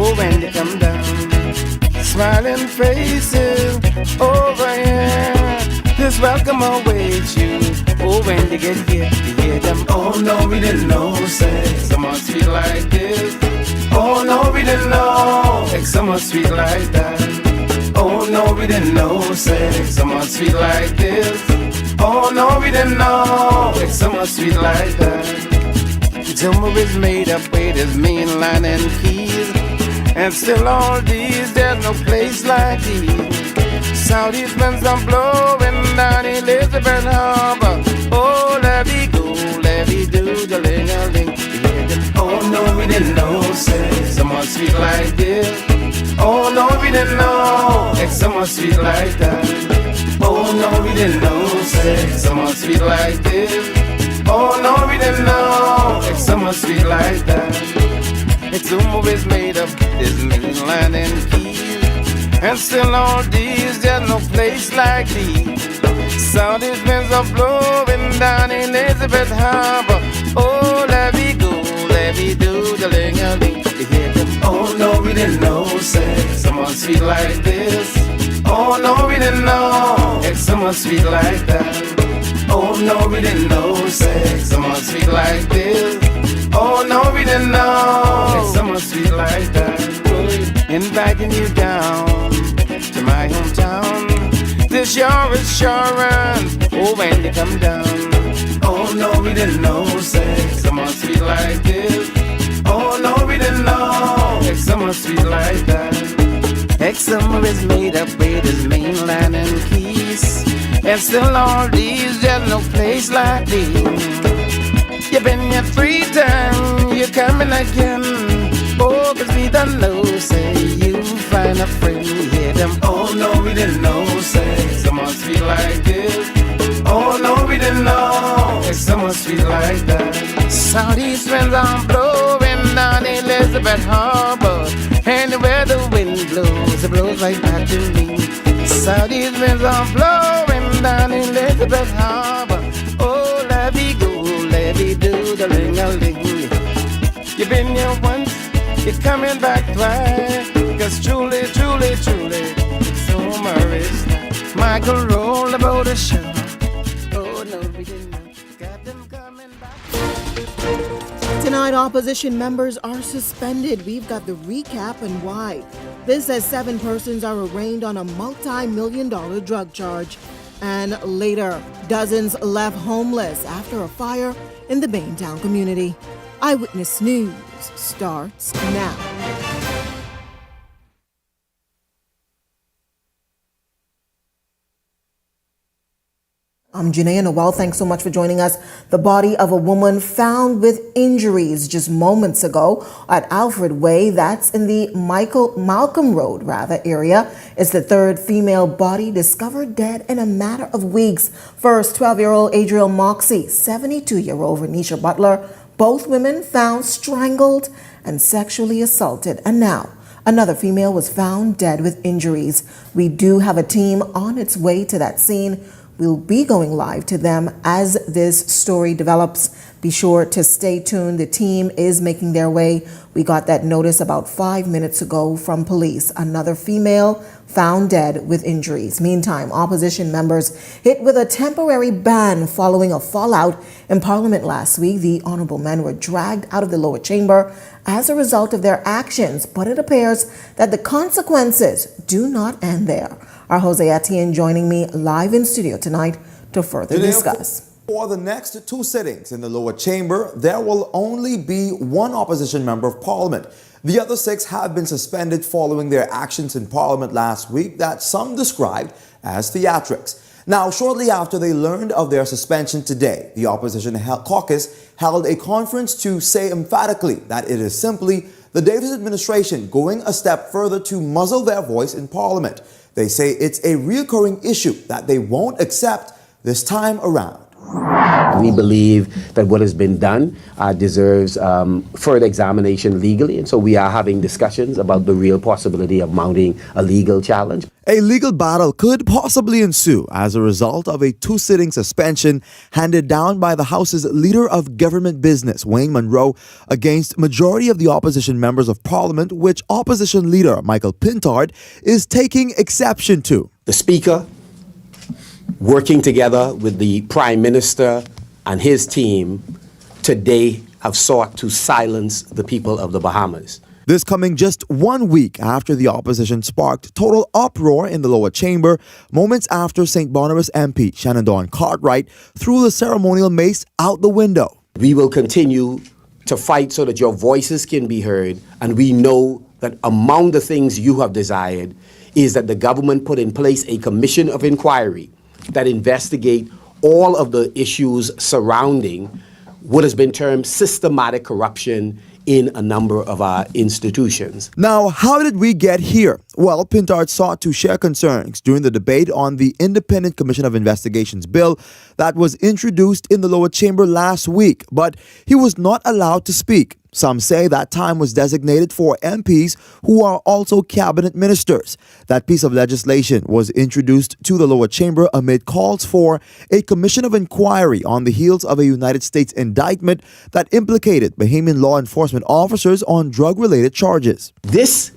oh, when you come down. Smiling faces over here, this welcome awaits you. Oh, when you get here, you hear them. Oh no, we didn't know, say someone sweet like this. Oh no, we didn't know, like someone sweet like that. Oh no, we didn't know, say someone sweet like this. Oh no, we didn't know, like someone sweet like that. Tumor is made up with his mainline and keys, and still all these, there's no place like these. Southeast winds are blowing down Elizabeth Harbor. Oh, let me go, let me do the ling-a-ling. Oh no, we didn't know, say someone sweet like this. Oh no, we didn't know, like someone sweet like that. Oh no, we didn't know, say someone sweet like this. Oh no, we didn't know, like someone sweet like that. It's always made up this mainland and keys, and still all these, there's no place like these. Southeast winds are blowing down Elizabeth Harbor. Oh, let me go, let me do the ling-a-ling. You hear them? Oh no, we didn't know, say someone sweet like this. Oh no, we didn't know, like someone sweet like that. Oh no, we didn't know, say someone sweet like this. Oh no, we didn't know, like someone sweet like that. Inviting you down to my hometown. This your assurance, oh, when you come down. Oh no, we didn't know, say someone sweet like this. Oh no, we didn't know, like someone sweet like that. Summer is made up with his mainland and keys, and still all these, there's no place like these. You've been here 3 times, you're coming again. Oh, 'cause we don't know, say you find a friend, you hear them. Oh no, we didn't know, say someone sweet like this. Oh no, we didn't know, like someone sweet like that. Southeast winds are blowing down Elizabeth Harbor, and where the wind blows, it blows right back to me. Southeast winds are blowing down Elizabeth Harbor. Oh, let me go, let me do the ling-a-ling. You've been here once, you're coming back twice. 'Cause truly, truly, truly, it's summer is night. Michael rolled about the show. Oh no, we didn't know. Got them coming back. Tonight, opposition members are suspended. We've got the recap and why. This as 7 persons are arraigned on a multi-million-dollar drug charge. And later, dozens left homeless after a fire in the Baintown community. Eyewitness News starts now. I'm Janae Noel. Thanks so much for joining us. The body of a woman found with injuries just moments ago at Alfred Way, that's in the Malcolm Road area, is the 3rd female body discovered dead in a matter of weeks. First, 12-year-old Adriel Moxie, 72-year-old Renisha Butler, both women found strangled and sexually assaulted. And now, another female was found dead with injuries. We do have a team on its way to that scene. We'll be going live to them as this story develops. Be sure to stay tuned. The team is making their way. We got that notice about 5 minutes ago from police. Another female found dead with injuries. Meantime, opposition members hit with a temporary ban following a fallout in Parliament last week. The honorable men were dragged out of the lower chamber as a result of their actions, but it appears that the consequences do not end there. Our Jose Etienne joining me live in studio tonight to further discuss. For the next 2 sittings in the lower chamber, there will only be 1 opposition member of parliament. The other 6 have been suspended following their actions in parliament last week that some described as theatrics. Now, shortly after they learned of their suspension today, the opposition caucus held a conference to say emphatically that it is simply the Davis administration going a step further to muzzle their voice in parliament. They say it's a recurring issue that they won't accept this time around. We believe that what has been done deserves further examination legally, and so we are having discussions about the real possibility of mounting a legal challenge. A legal battle could possibly ensue as a result of a two-sitting suspension handed down by the House's Leader of Government Business, Wayne Monroe, against majority of the opposition members of Parliament, which opposition leader Michael Pintard is taking exception to. The Speaker, working together with the Prime Minister and his team, today have sought to silence the people of the Bahamas. This coming just 1 week after the opposition sparked total uproar in the lower chamber, moments after St. Barnabas MP Shannon Dawn Cartwright threw the ceremonial mace out the window. We will continue to fight so that your voices can be heard, and we know that among the things you have desired is that the government put in place a commission of inquiry that investigate all of the issues surrounding what has been termed systematic corruption in a number of our institutions. Now, how did we get here? Well, Pintard sought to share concerns during the debate on the Independent Commission of Investigations bill that was introduced in the lower chamber last week, but he was not allowed to speak. Some say that time was designated for MPs who are also cabinet ministers. That piece of legislation was introduced to the lower chamber amid calls for a commission of inquiry on the heels of a United States indictment that implicated Bahamian law enforcement officers on drug-related charges. This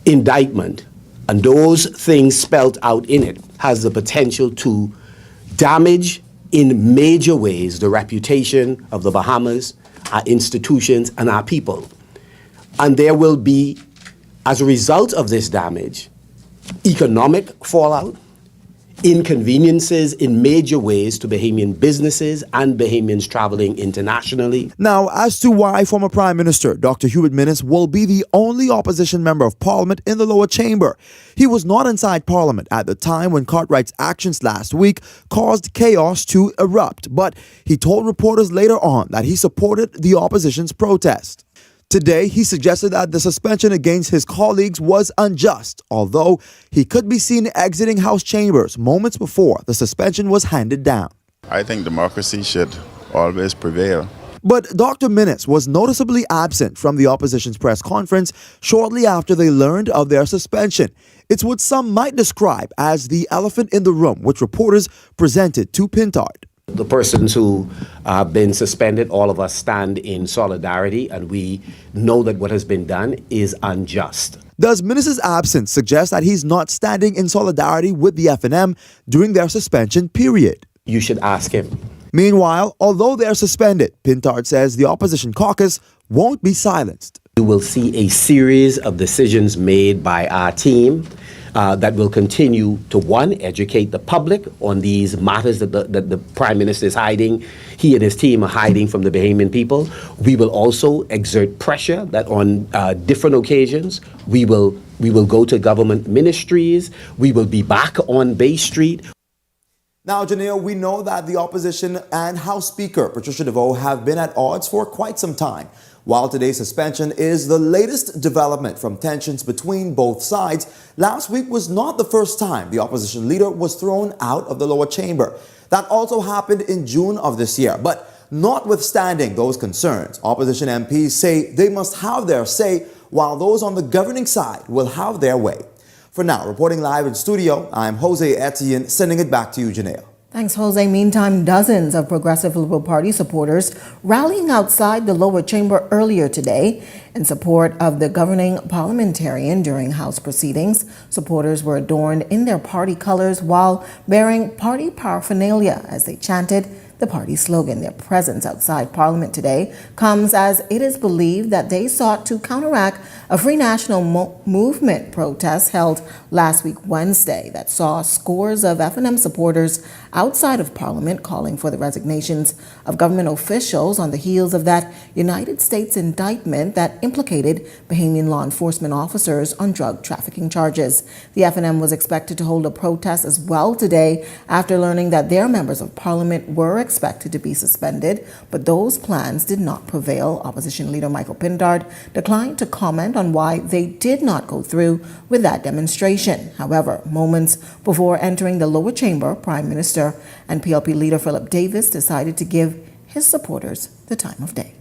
indictment and those things spelled out in it has the potential to damage in major ways the reputation of the Bahamas, our institutions, and our people. And there will be, as a result of this damage, economic fallout, inconveniences in major ways to Bahamian businesses and Bahamians traveling internationally. Now, as to why former Prime Minister Dr. Hubert Minnis will be the only opposition member of Parliament in the lower chamber. He was not inside Parliament at the time when Cartwright's actions last week caused chaos to erupt, but he told reporters later on that he supported the opposition's protest. Today, he suggested that the suspension against his colleagues was unjust, although he could be seen exiting House chambers moments before the suspension was handed down. I think democracy should always prevail. But Dr. Minnis was noticeably absent from the opposition's press conference shortly after they learned of their suspension. It's what some might describe as the elephant in the room, which reporters presented to Pintard. The persons who have been suspended, all of us stand in solidarity, and we know that what has been done is unjust. Does Minnis' absence suggest that he's not standing in solidarity with the FNM during their suspension period? You should ask him. Meanwhile, although they're suspended, Pintard says the opposition caucus won't be silenced. You will see a series of decisions made by our team that will continue to, one, educate the public on these matters that the Prime Minister is hiding. He and his team are hiding from the Bahamian people. We will also exert pressure that on different occasions we will go to government ministries. We will be back on Bay Street. Now, Janelle, we know that the opposition and House Speaker Patricia DeVoe have been at odds for quite some time. While today's suspension is the latest development from tensions between both sides, last week was not the first time the opposition leader was thrown out of the lower chamber. That also happened in June of this year. But notwithstanding those concerns, opposition MPs say they must have their say, while those on the governing side will have their way. For now, reporting live in studio, I'm Jose Etienne, sending it back to you, Janelle. Thanks, Jose. Meantime, dozens of Progressive Liberal Party supporters rallying outside the lower chamber earlier today in support of the governing parliamentarian during House proceedings. Supporters were adorned in their party colors while bearing party paraphernalia as they chanted the party slogan. Their presence outside Parliament today comes as it is believed that they sought to counteract a Free National Movement protest held last week Wednesday that saw scores of FNM supporters outside of Parliament calling for the resignations of government officials on the heels of that United States indictment that implicated Bahamian law enforcement officers on drug trafficking charges. The FNM was expected to hold a protest as well today after learning that their members of Parliament were expected to be suspended, but those plans did not prevail. Opposition leader Michael Pintard declined to comment on why they did not go through with that demonstration. However, moments before entering the lower chamber, Prime Minister and PLP leader Philip Davis decided to give his supporters the time of day.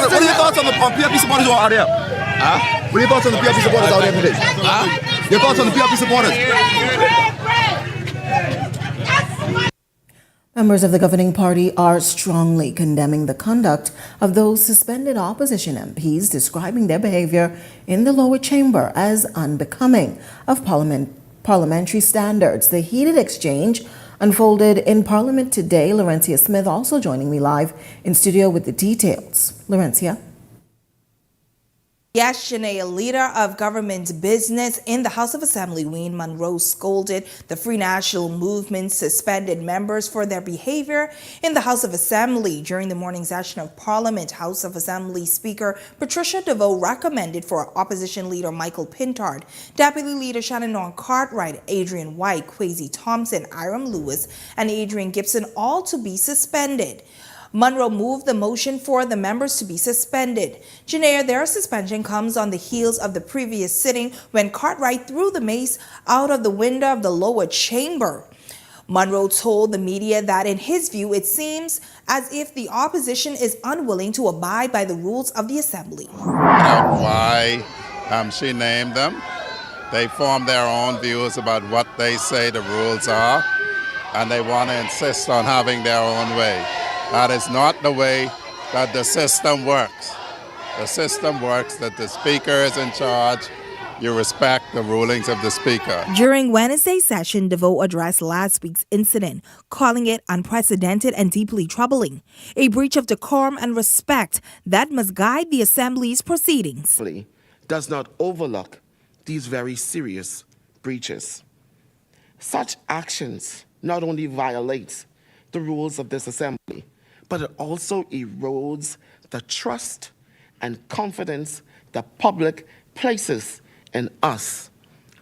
What are your thoughts on the PLP supporters who are out there? What are your thoughts on the PLP supporters out there today? Your thoughts on the PLP supporters? Members of the governing party are strongly condemning the conduct of those suspended opposition MPs, describing their behavior in the lower chamber as unbecoming of parliamentary standards. The heated exchange unfolded in Parliament today. Laurencia Smith also joining me live in studio with the details. Laurencia. Yes, Shanae, a leader of government business in the House of Assembly, Wayne Monroe, scolded the Free National Movement's suspended members for their behavior in the House of Assembly. During the morning session of Parliament, House of Assembly Speaker Patricia DeVoe recommended for Opposition Leader Michael Pintard, Deputy Leader Shannon Cartwright, Adrian White, Kwesi Thompson, Iram Lewis, and Adrian Gibson all to be suspended. Monroe moved the motion for the members to be suspended. Janair, their suspension comes on the heels of the previous sitting when Cartwright threw the mace out of the window of the lower chamber. Monroe told the media that in his view, it seems as if the opposition is unwilling to abide by the rules of the assembly. Why she named them. They form their own views about what they say the rules are, and they want to insist on having their own way. That is not the way that the system works. The system works that the speaker is in charge. You respect the rulings of the speaker. During Wednesday's session, DeVoe addressed last week's incident, calling it unprecedented and deeply troubling, a breach of decorum and respect that must guide the Assembly's proceedings. Does not overlook these very serious breaches. Such actions not only violates the rules of this Assembly, but it also erodes the trust and confidence the public places in us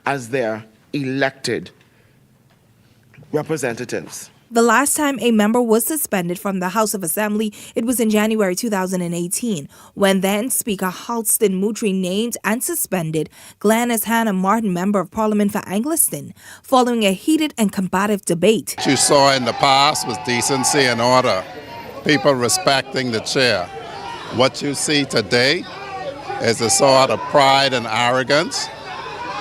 as their elected representatives. The last time a member was suspended from the House of Assembly, it was in January 2018, when then Speaker Halston Moutry named and suspended Gladys Hannah Martin, Member of Parliament for Angliston, following a heated and combative debate. What you saw in the past was decency and order, people respecting the chair. What you see today is a sort of pride and arrogance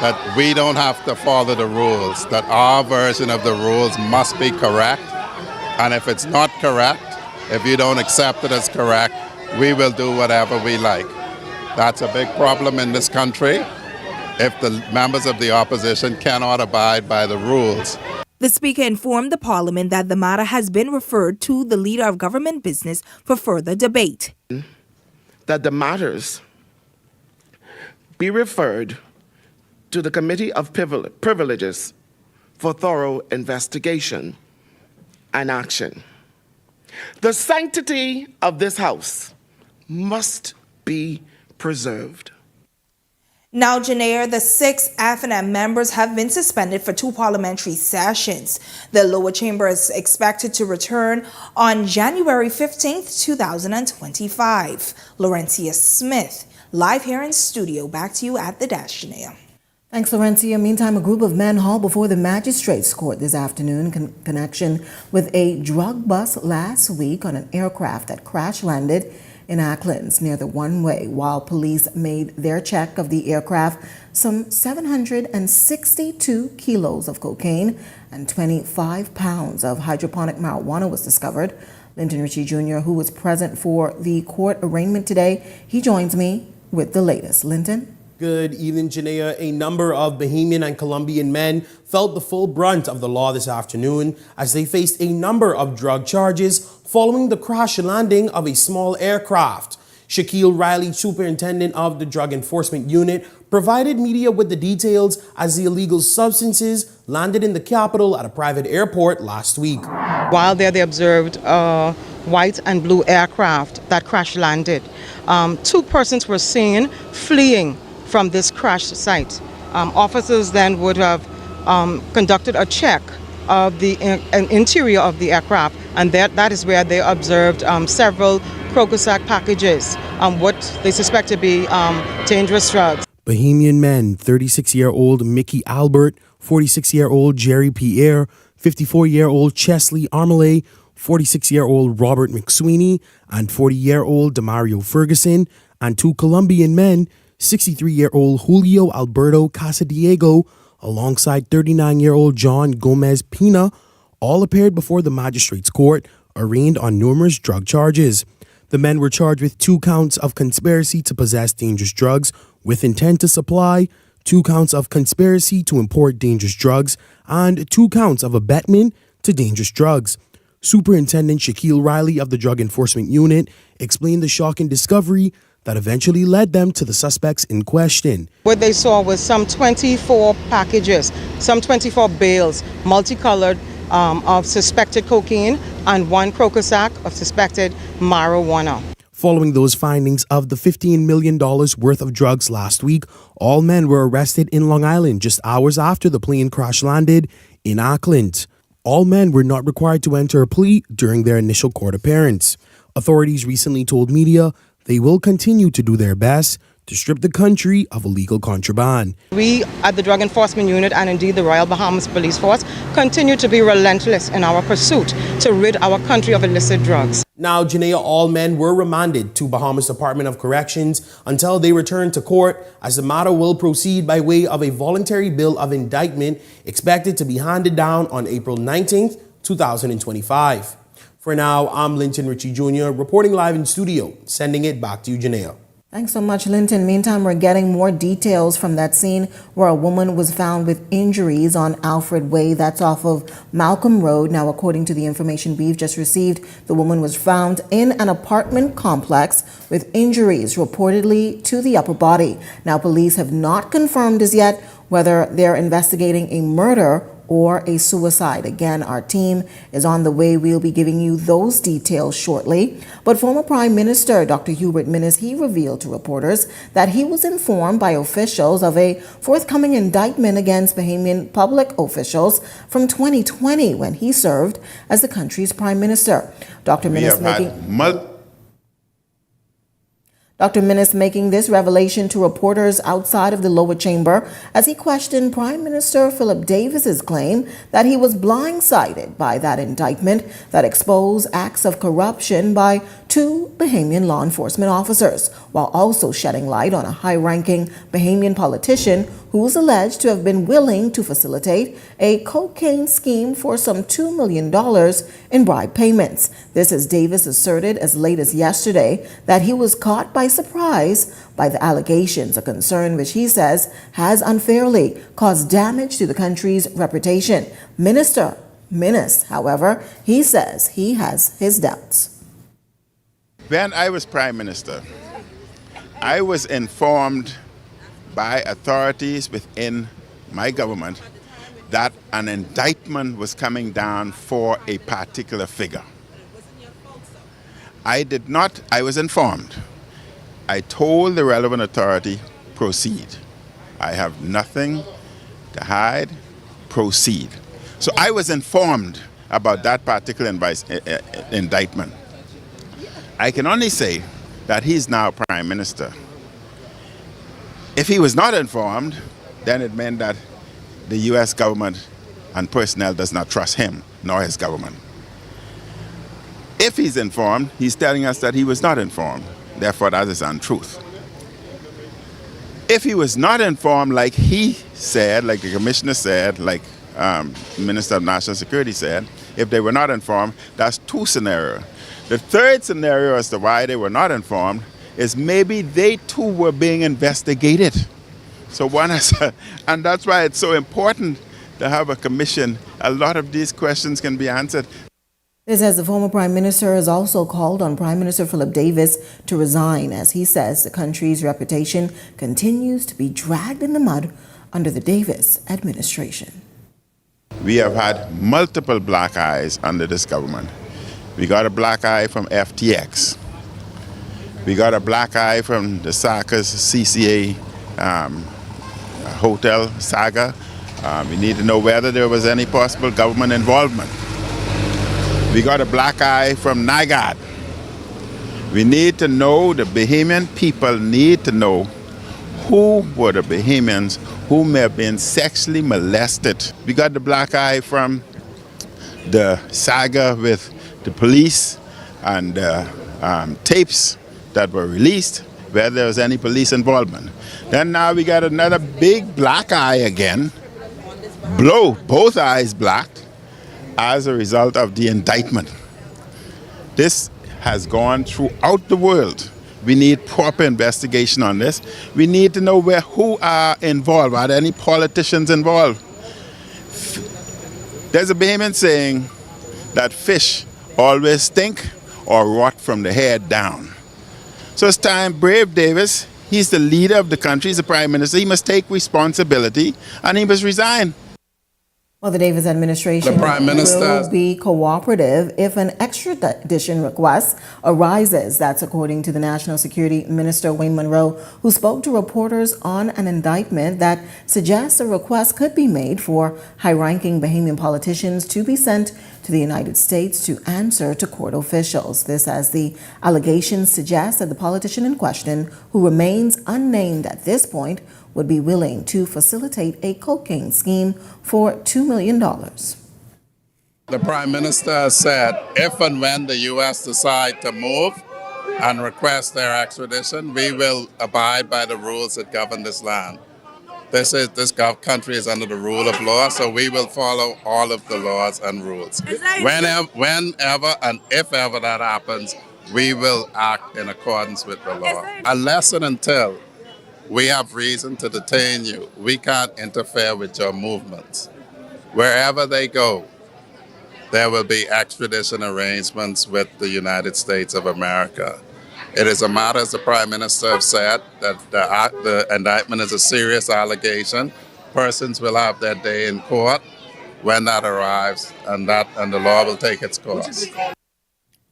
that we don't have to follow the rules, that our version of the rules must be correct. And if it's not correct, if you don't accept it as correct, we will do whatever we like. That's a big problem in this country if the members of the opposition cannot abide by the rules. The Speaker informed the Parliament that the matter has been referred to the Leader of Government Business for further debate. That the matters be referred to the Committee of Privileges for thorough investigation and action. The sanctity of this House must be preserved. Now, Janair, the 6 F&M members have been suspended for 2 parliamentary sessions. The lower chamber is expected to return on January 15th, 2025. Laurencia Smith, live here in studio. Back to you at the desk, Janair. Thanks, Laurencia. Meantime, a group of men hauled before the magistrates' court this afternoon in connection with a drug bust last week on an aircraft that crash-landed in Acklands near the one-way. While police made their check of the aircraft, some 762 kilos of cocaine and 25 pounds of hydroponic marijuana was discovered. Linton Ritchie Jr., who was present for the court arraignment today, he joins me with the latest. Linton? Good evening, Janea. A number of Bahamian and Colombian men felt the full brunt of the law this afternoon as they faced a number of drug charges following the crash landing of a small aircraft. Shaquille Riley, superintendent of the Drug Enforcement Unit, provided media with the details as the illegal substances landed in the capital at a private airport last week. While there, they observed a white and blue aircraft that crash landed. 2 persons were seen fleeing from this crash site. Officers then would have conducted a check of the interior of the aircraft, and that is where they observed several Crocus-Act packages, what they suspect to be dangerous drugs. Bahamian men, 36-year-old Mickey Albert, 46-year-old Jerry Pierre, 54-year-old Chesley Armale, 46-year-old Robert McSweeney, and 40-year-old Demario Ferguson, and 2 Colombian men, 63-year-old Julio Alberto Casadiego, alongside 39-year-old John Gomez Pina, all appeared before the magistrate's court, arraigned on numerous drug charges. The men were charged with 2 counts of conspiracy to possess dangerous drugs with intent to supply, 2 counts of conspiracy to import dangerous drugs, and 2 counts of abetment to dangerous drugs. Superintendent Shaquille Riley of the Drug Enforcement Unit explained the shocking discovery that eventually led them to the suspects in question. What they saw was some 24 packages, some 24 bales, multicolored, of suspected cocaine and 1 Crocus-Act of suspected marijuana. Following those findings of the $15 million worth of drugs last week, all men were arrested in Long Island just hours after the plane crash landed in Auckland. All men were not required to enter a plea during their initial court appearance. Authorities recently told media they will continue to do their best to strip the country of illegal contraband. We at the Drug Enforcement Unit and indeed the Royal Bahamas Police Force continue to be relentless in our pursuit to rid our country of illicit drugs. Now, Janea, all men were remanded to Bahamas Department of Corrections until they return to court, as the matter will proceed by way of a voluntary bill of indictment expected to be handed down on April 19th, 2025. For now, I'm Linton Ritchie Jr. reporting live in studio, sending it back to you, Janea. Thanks so much, Linton. Meantime, we're getting more details from that scene where a woman was found with injuries on Alfred Way. That's off of Malcolm Road. Now, according to the information we've just received, the woman was found in an apartment complex with injuries reportedly to the upper body. Now, police have not confirmed as yet whether they're investigating a murder or a suicide. Again, our team is on the way. We'll be giving you those details shortly. But former Prime Minister Dr. Hubert Minnis, he revealed to reporters that he was informed by officials of a forthcoming indictment against Bahamian public officials from 2020 when he served as the country's Prime Minister. Dr. Minnis making this revelation to reporters outside of the lower chamber as he questioned Prime Minister Philip Davis's claim that he was blindsided by that indictment that exposed acts of corruption by 2 Bahamian law enforcement officers, while also shedding light on a high-ranking Bahamian politician who is alleged to have been willing to facilitate a cocaine scheme for some $2 million in bribe payments. This as Davis asserted as late as yesterday that he was caught by surprise by the allegations, a concern which he says has unfairly caused damage to the country's reputation. Minister Minnis, however, he says he has his doubts. When I was Prime Minister, I was informed by authorities within my government that an indictment was coming down for a particular figure. I was informed. I told the relevant authority, proceed. I have nothing to hide, proceed. So I was informed about that particular indictment. I can only say that he's now Prime Minister. If he was not informed, then it meant that the U.S. government and personnel does not trust him, nor his government. If he's informed, he's telling us that he was not informed. Therefore, that is untruth. If he was not informed, like he said, like the commissioner said, like Minister of National Security said, if they were not informed, that's 2 scenarios. The third scenario as to why they were not informed is maybe they too were being investigated. So and that's why it's so important to have a commission. A lot of these questions can be answered. This as the former Prime Minister has also called on Prime Minister Philip Davis to resign, as he says the country's reputation continues to be dragged in the mud under the Davis administration. We have had multiple black eyes under this government. We got a black eye from FTX. We got a black eye from the Sarkis CCA hotel saga. We need to know whether there was any possible government involvement. We got a black eye from NIGAD. We need to know, the Bahamian people need to know who were the Bahamians who may have been sexually molested. We got the black eye from the saga with the police and tapes that were released, whether there was any police involvement. Then now we got another big black eye again, both eyes blacked, as a result of the indictment. This has gone throughout the world. We need proper investigation on this. We need to know who are involved. Are there any politicians involved? There's a Bahamian saying that fish always stink or rot from the head down. So it's time Brave Davis, he's the leader of the country, he's the prime minister, he must take responsibility and he must resign. Well, the Davis administration will be cooperative if an extradition request arises. That's according to the National Security Minister, Wayne Monroe, who spoke to reporters on an indictment that suggests a request could be made for high-ranking Bahamian politicians to be sent to the United States to answer to court officials. This as the allegations suggest that the politician in question, who remains unnamed at this point, would be willing to facilitate a cocaine scheme for $2 million. The Prime Minister said if and when the U.S. decide to move and request their extradition, we will abide by the rules that govern this land. This country is under the rule of law, so we will follow all of the laws and rules. Whenever and if ever that happens, we will act in accordance with the law. Unless and until we have reason to detain you, we can't interfere with your movements. Wherever they go, there will be extradition arrangements with the United States of America. It is a matter, as the Prime Minister has said, that the indictment is a serious allegation. Persons will have their day in court when that arrives, and the law will take its course.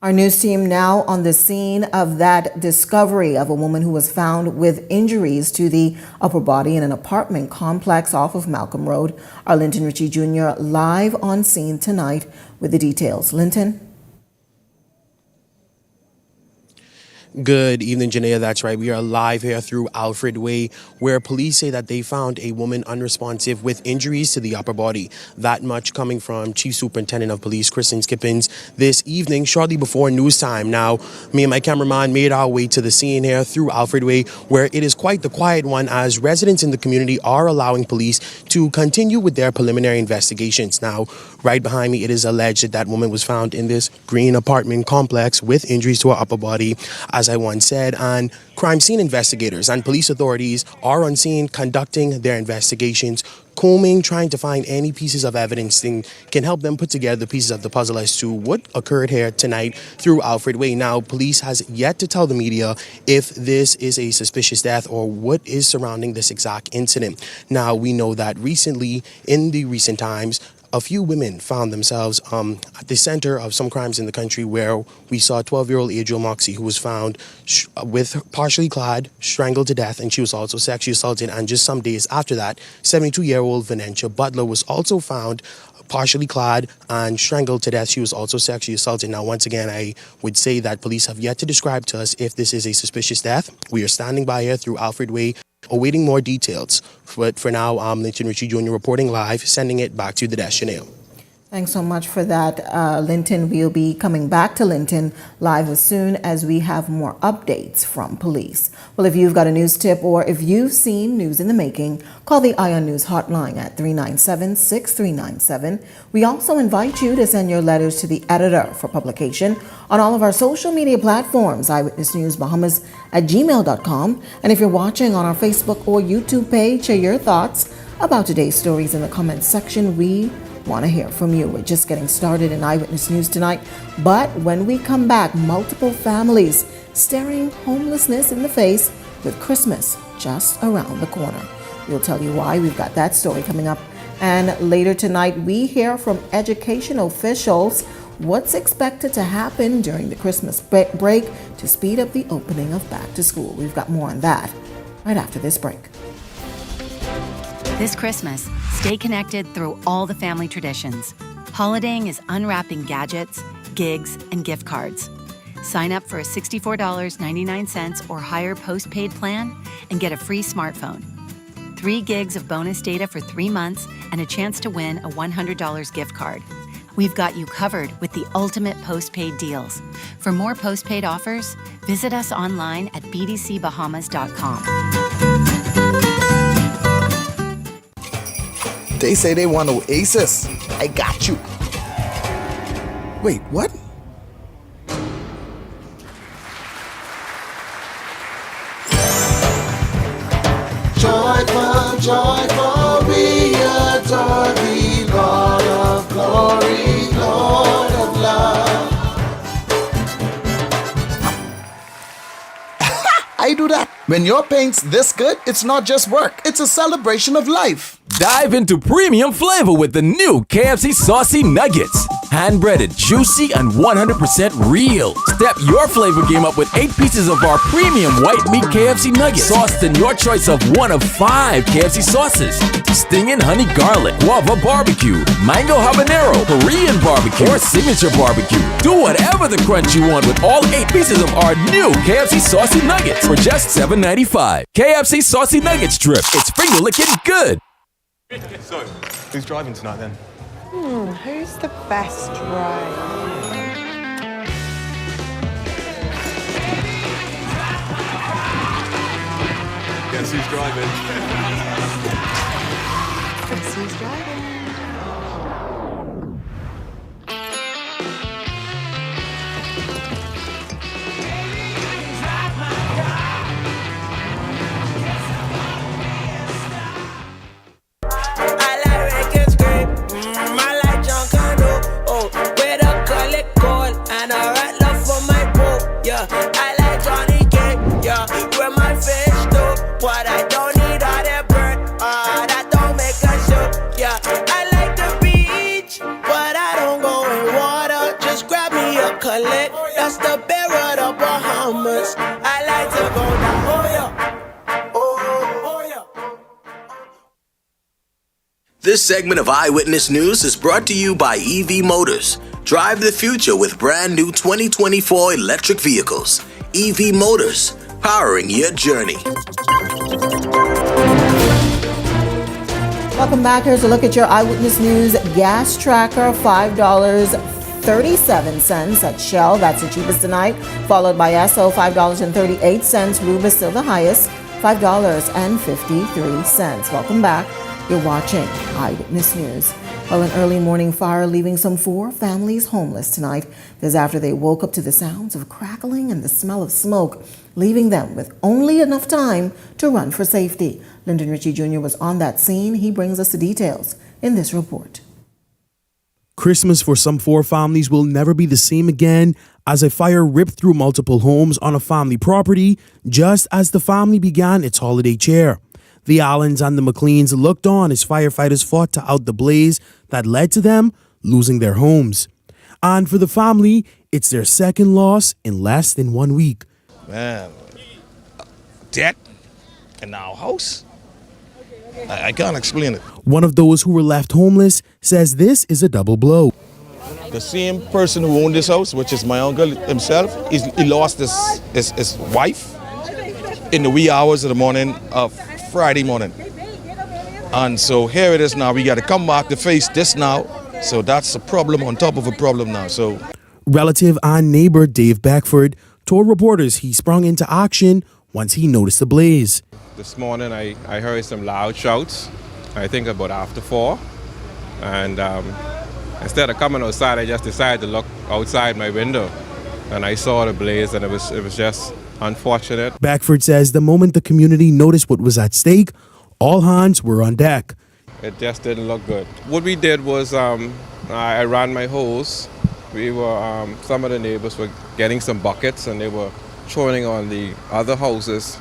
Our news team now on the scene of that discovery of a woman who was found with injuries to the upper body in an apartment complex off of Malcolm Road. Our Linton Ritchie Jr. live on scene tonight with the details. Linton? Good evening, Janaea. That's right. We are live here through Alfred Way, where police say that they found a woman unresponsive with injuries to the upper body. That much coming from Chief Superintendent of Police Kristen Skippins this evening, shortly before news time. Now, me and my cameraman made our way to the scene here through Alfred Way, where it is quite the quiet one, as residents in the community are allowing police to continue with their preliminary investigations. Now, right behind me, it is alleged that that woman was found in this green apartment complex with injuries to her upper body, as I once said, and crime scene investigators and police authorities are on scene conducting their investigations, combing, trying to find any pieces of evidence that can help them put together the pieces of the puzzle as to what occurred here tonight through Alfred Way. Now, police has yet to tell the media if this is a suspicious death or what is surrounding this exact incident. Now, we know that recently, in the recent times, a few women found themselves at the center of some crimes in the country, where we saw 12-year-old Adriel Moxie, who was found with partially clad, strangled to death, and she was also sexually assaulted. And just some days after that, 72-year-old Venetia Butler was also found partially clad and strangled to death. She was also sexually assaulted. Now, once again, I would say that police have yet to describe to us if this is a suspicious death. We are standing by here through Alfred Way, awaiting more details. But for now, I'm Linton Ritchie Jr. reporting live, sending it back to the Dash Chanel. Thanks so much for that, Linton. We'll be coming back to Linton live as soon as we have more updates from police. Well, if you've got a news tip or if you've seen news in the making, call the Eye on News hotline at 397-6397. We also invite you to send your letters to the editor for publication on all of our social media platforms, Eyewitness News Bahamas @gmail.com. And if you're watching on our Facebook or YouTube page, share your thoughts about today's stories in the comments section. We want to hear from you. We're just getting started in Eyewitness News tonight, but when we come back, multiple families staring homelessness in the face with Christmas just around the corner. We'll tell you why. We've got that story coming up And later tonight, we hear from education officials what's expected to happen during the Christmas break to speed up the opening of back to school. We've got more on that right after this break. This Christmas, stay connected through all the family traditions. Holidaying is unwrapping gadgets, gigs, and gift cards. Sign up for a $64.99 or higher postpaid plan and get a free smartphone. 3 gigs of bonus data for 3 months and a chance to win a $100 gift card. We've got you covered with the ultimate postpaid deals. For more postpaid offers, visit us online at bdcbahamas.com. They say they want Oasis. I got you. Wait, what? Joyful, joyful, we adore thee, Lord of glory, Lord of love. I do that. When your paint's this good, it's not just work, it's a celebration of life. Dive into premium flavor with the new KFC Saucy Nuggets. Hand-breaded, juicy, and 100% real. Step your flavor game up with 8 pieces of our premium white meat KFC Nuggets. Sauced in your choice of one of 5 KFC sauces. Stinging honey garlic, guava barbecue, mango habanero, Korean barbecue, or signature barbecue. Do whatever the crunch you want with all 8 pieces of our new KFC Saucy Nuggets for just $7.95. KFC Saucy Nugget Strip. It's finger-licking good. So, who's driving tonight then? Who's the best driver? Guess who's driving? Guess who's driving? That's the bear of the Bahamas. I like to go down. Oh yeah. This segment of Eyewitness News is brought to you by EV Motors. Drive the future with brand new 2024 electric vehicles. EV Motors, powering your journey. Welcome back. Here's a look at your Eyewitness News gas tracker. $5.37 at Shell. That's the cheapest tonight. Followed by Esso, $5.38. Ruba still the highest, $5.53. Welcome back. You're watching Eyewitness News. Well, an early morning fire leaving some 4 families homeless tonight. This after they woke up to the sounds of crackling and the smell of smoke, leaving them with only enough time to run for safety. Lyndon Ritchie Jr. was on that scene. He brings us the details in this report. Christmas for some 4 families will never be the same again as a fire ripped through multiple homes on a family property just as the family began its holiday cheer. The Allens and the McLeans looked on as firefighters fought to out the blaze that led to them losing their homes. And for the family, it's their second loss in less than 1 week. Man, debt in our house? I can't explain it. One of those who were left homeless says this is a double blow. The same person who owned this house, which is my uncle himself, he lost his wife in the wee hours of the morning of Friday morning. And so here it is now. We got to come back to face this now. So that's a problem on top of a problem now. So, relative and neighbor Dave Beckford told reporters he sprung into action once he noticed the blaze. This morning I heard some loud shouts, I think about after 4. And instead of coming outside, I just decided to look outside my window. And I saw the blaze, and it was just unfortunate. Beckford says the moment the community noticed what was at stake, all hands were on deck. It just didn't look good. What we did was I ran my hose. We were some of the neighbors were getting some buckets, and they were throwing on the other houses,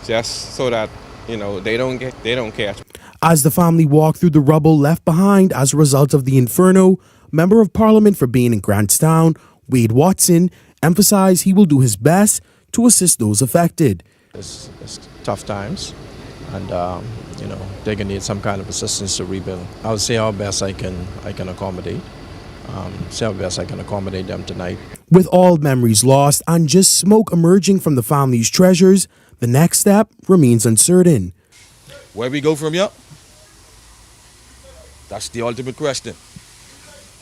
just so that they don't catch. As the family walked through the rubble left behind as a result of the inferno, Member of Parliament for Bain and Grantstown, Wade Watson, emphasized he will do his best to assist those affected. It's tough times, and they're gonna need some kind of assistance to rebuild. I'll see how best I can accommodate. See how best I can accommodate them tonight. With all memories lost and just smoke emerging from the family's treasures, the next step remains uncertain. Where we go from here? That's the ultimate question.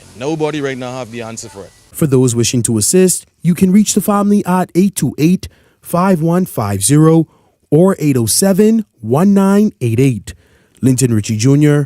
And nobody right now have the answer for it. For those wishing to assist, you can reach the family at 828-5150 or 807-1988. Linton Ritchie Jr.,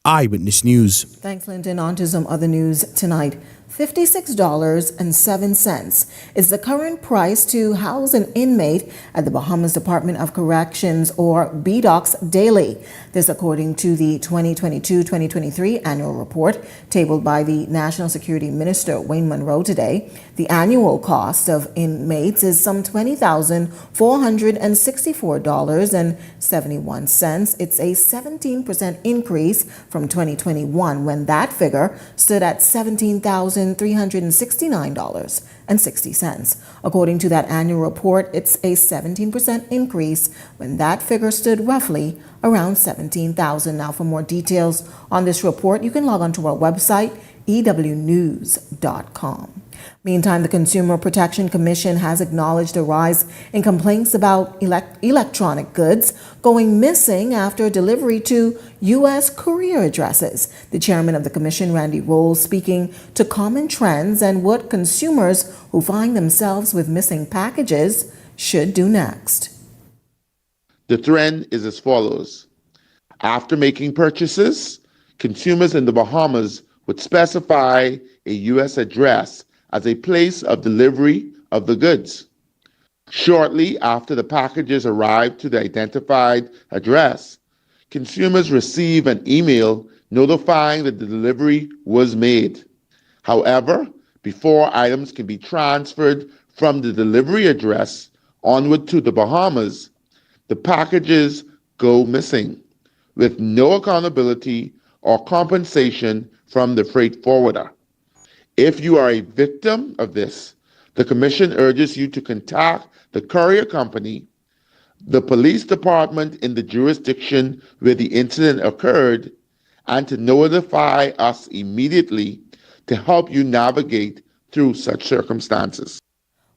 Eyewitness News. Thanks, Linton. On to some other news tonight. $56.07 is the current price to house an inmate at the Bahamas Department of Corrections, or BDOC's, daily. This according to the 2022-2023 annual report tabled by the National Security Minister Wayne Monroe today. The annual cost of inmates is some $20,464.71. It's a 17% increase from 2021, when that figure stood at $17,369.60. According to that annual report, it's a 17% increase when that figure stood roughly around $17,000. Now, for more details on this report, you can log on to our website, ewnews.com. Meantime, the Consumer Protection Commission has acknowledged a rise in complaints about electronic goods going missing after delivery to U.S. courier addresses. The chairman of the commission, Randy Rolls, speaking to common trends and what consumers who find themselves with missing packages should do next. The trend is as follows. After making purchases, consumers in the Bahamas would specify a U.S. address as a place of delivery of the goods. Shortly after the packages arrive to the identified address, consumers receive an email notifying that the delivery was made. However, before items can be transferred from the delivery address onward to the Bahamas, the packages go missing, with no accountability or compensation from the freight forwarder. If you are a victim of this, the Commission urges you to contact the courier company, the police department in the jurisdiction where the incident occurred, and to notify us immediately to help you navigate through such circumstances.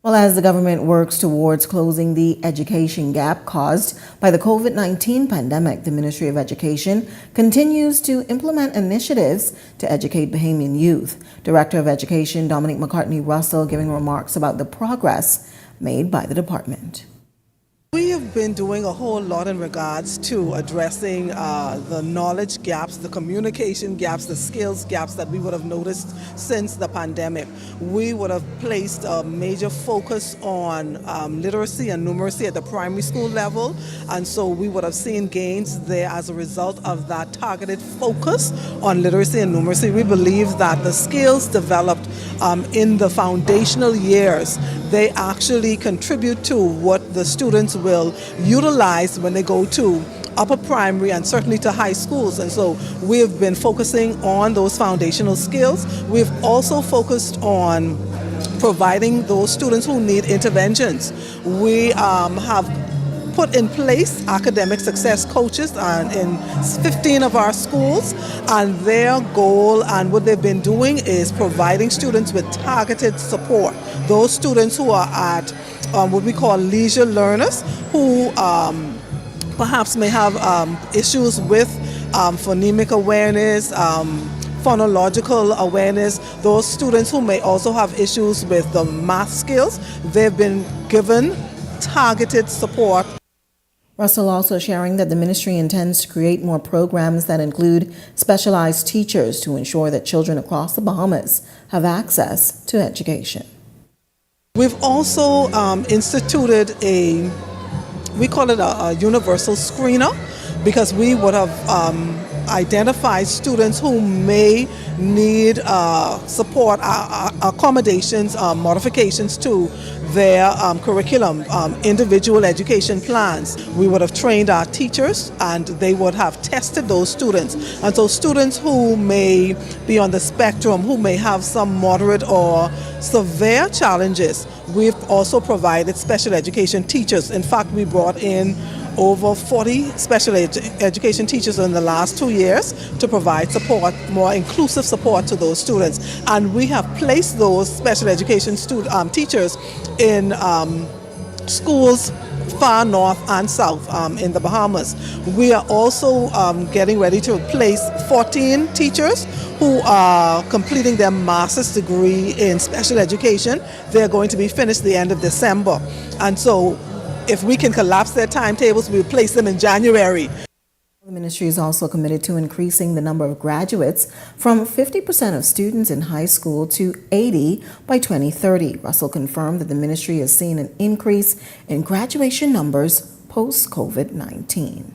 Well, as the government works towards closing the education gap caused by the COVID-19 pandemic, the Ministry of Education continues to implement initiatives to educate Bahamian youth. Director of Education Dominic McCartney Russell giving remarks about the progress made by the department. We have been doing a whole lot in regards to addressing the knowledge gaps, the communication gaps, the skills gaps that we would have noticed since the pandemic. We would have placed a major focus on literacy and numeracy at the primary school level, and so we would have seen gains there as a result of that targeted focus on literacy and numeracy. We believe that the skills developed in the foundational years, they actually contribute to what the students will utilize when they go to upper primary and certainly to high schools. And so we have been focusing on those foundational skills. We've also focused on providing those students who need interventions. We have put in place academic success coaches in 15 of our schools, and their goal and what they've been doing is providing students with targeted support. Those students who are at what we call leisure learners, who perhaps may have issues with phonemic awareness, phonological awareness, those students who may also have issues with the math skills, they've been given targeted support. Russell also sharing that the ministry intends to create more programs that include specialized teachers to ensure that children across the Bahamas have access to education. We've also instituted we call it a universal screener, because we would have identify students who may need support, accommodations, modifications to their curriculum, individual education plans. We would have trained our teachers and they would have tested those students. And so students who may be on the spectrum, who may have some moderate or severe challenges, we've also provided special education teachers. In fact, we brought in over 40 special education teachers in the last 2 years to provide support, more inclusive support to those students. And we have placed those special education teachers in schools far north and south in the Bahamas. We are also getting ready to place 14 teachers who are completing their master's degree in special education. They're going to be finished the end of December. And so if we can collapse their timetables, we'll place them in January. The ministry is also committed to increasing the number of graduates from 50% of students in high school to 80 by 2030. Russell confirmed that the ministry has seen an increase in graduation numbers post-COVID-19.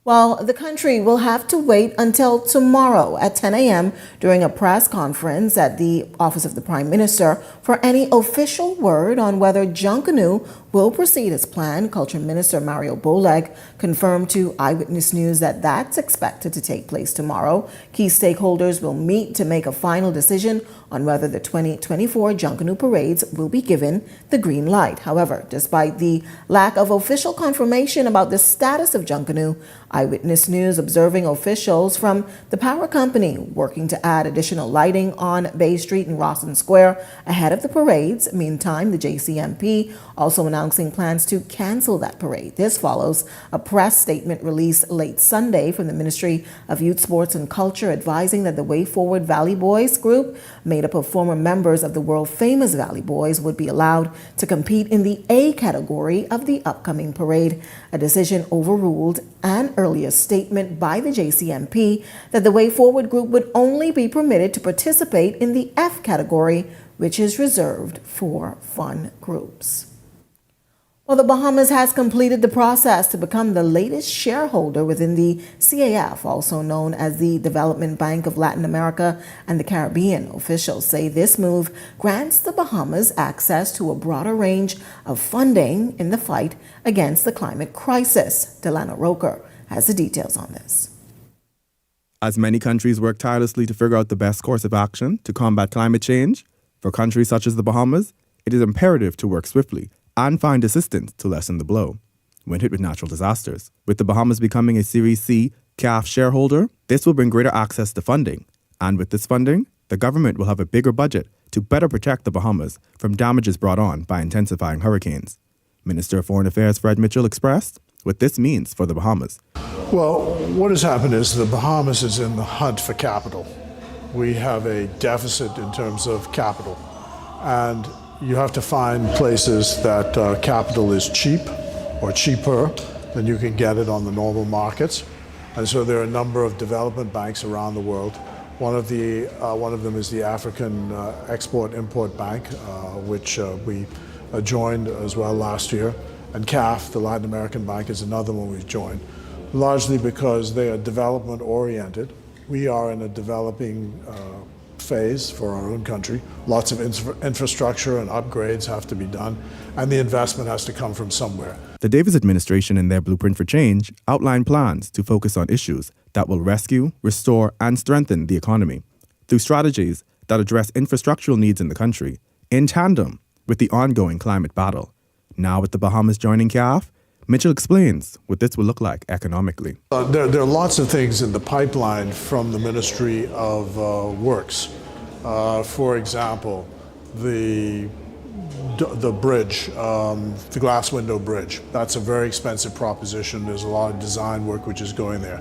Well, the country will have to wait until tomorrow at 10 a.m. during a press conference at the Office of the Prime Minister for any official word on whether Junkanoo will proceed as planned. Culture Minister Mario Boleg confirmed to Eyewitness News that that's expected to take place tomorrow. Key stakeholders will meet to make a final decision on whether the 2024 Junkanoo parades will be given the green light. However, despite the lack of official confirmation about the status of Junkanoo, Eyewitness News observing officials from the power company working to add additional lighting on Bay Street and Rawson Square ahead of the parades. Meantime, the JCMP also announcing plans to cancel that parade. This follows a press statement released late Sunday from the Ministry of Youth, Sports and Culture advising that the Way Forward Valley Boys group, made up of former members of the world-famous Valley Boys, would be allowed to compete in the A category of the upcoming parade, a decision overruled an earlier statement by the JCMP that the Way Forward group would only be permitted to participate in the F category, which is reserved for fun groups. Well, the Bahamas has completed the process to become the latest shareholder within the CAF, also known as the Development Bank of Latin America and the Caribbean. Officials say this move grants the Bahamas access to a broader range of funding in the fight against the climate crisis. Delano Roker has the details on this. As many countries work tirelessly to figure out the best course of action to combat climate change, for countries such as the Bahamas, it is imperative to work swiftly and find assistance to lessen the blow when hit with natural disasters. With the Bahamas becoming a Series C CAF shareholder, this will bring greater access to funding. And with this funding, the government will have a bigger budget to better protect the Bahamas from damages brought on by intensifying hurricanes. Minister of Foreign Affairs Fred Mitchell expressed what this means for the Bahamas. Well, what has happened is the Bahamas is in the hunt for capital. We have a deficit in terms of capital, and you have to find places that capital is cheap or cheaper than you can get it on the normal markets. And so there are a number of development banks around the world. One of them is the African Export-Import Bank, which we joined as well last year. And CAF, the Latin American Bank, is another one we've joined, largely because they are development-oriented. We are in a developing phase for our own country. Lots of infrastructure and upgrades have to be done, and the investment has to come from somewhere. The Davis administration, in their Blueprint for Change, outlined plans to focus on issues that will rescue, restore, and strengthen the economy through strategies that address infrastructural needs in the country, in tandem with the ongoing climate battle. Now with the Bahamas joining CAF, Mitchell explains what this will look like economically. There are lots of things in the pipeline from the Ministry of Works. For example, the bridge, the glass window bridge. That's a very expensive proposition. There's a lot of design work which is going there.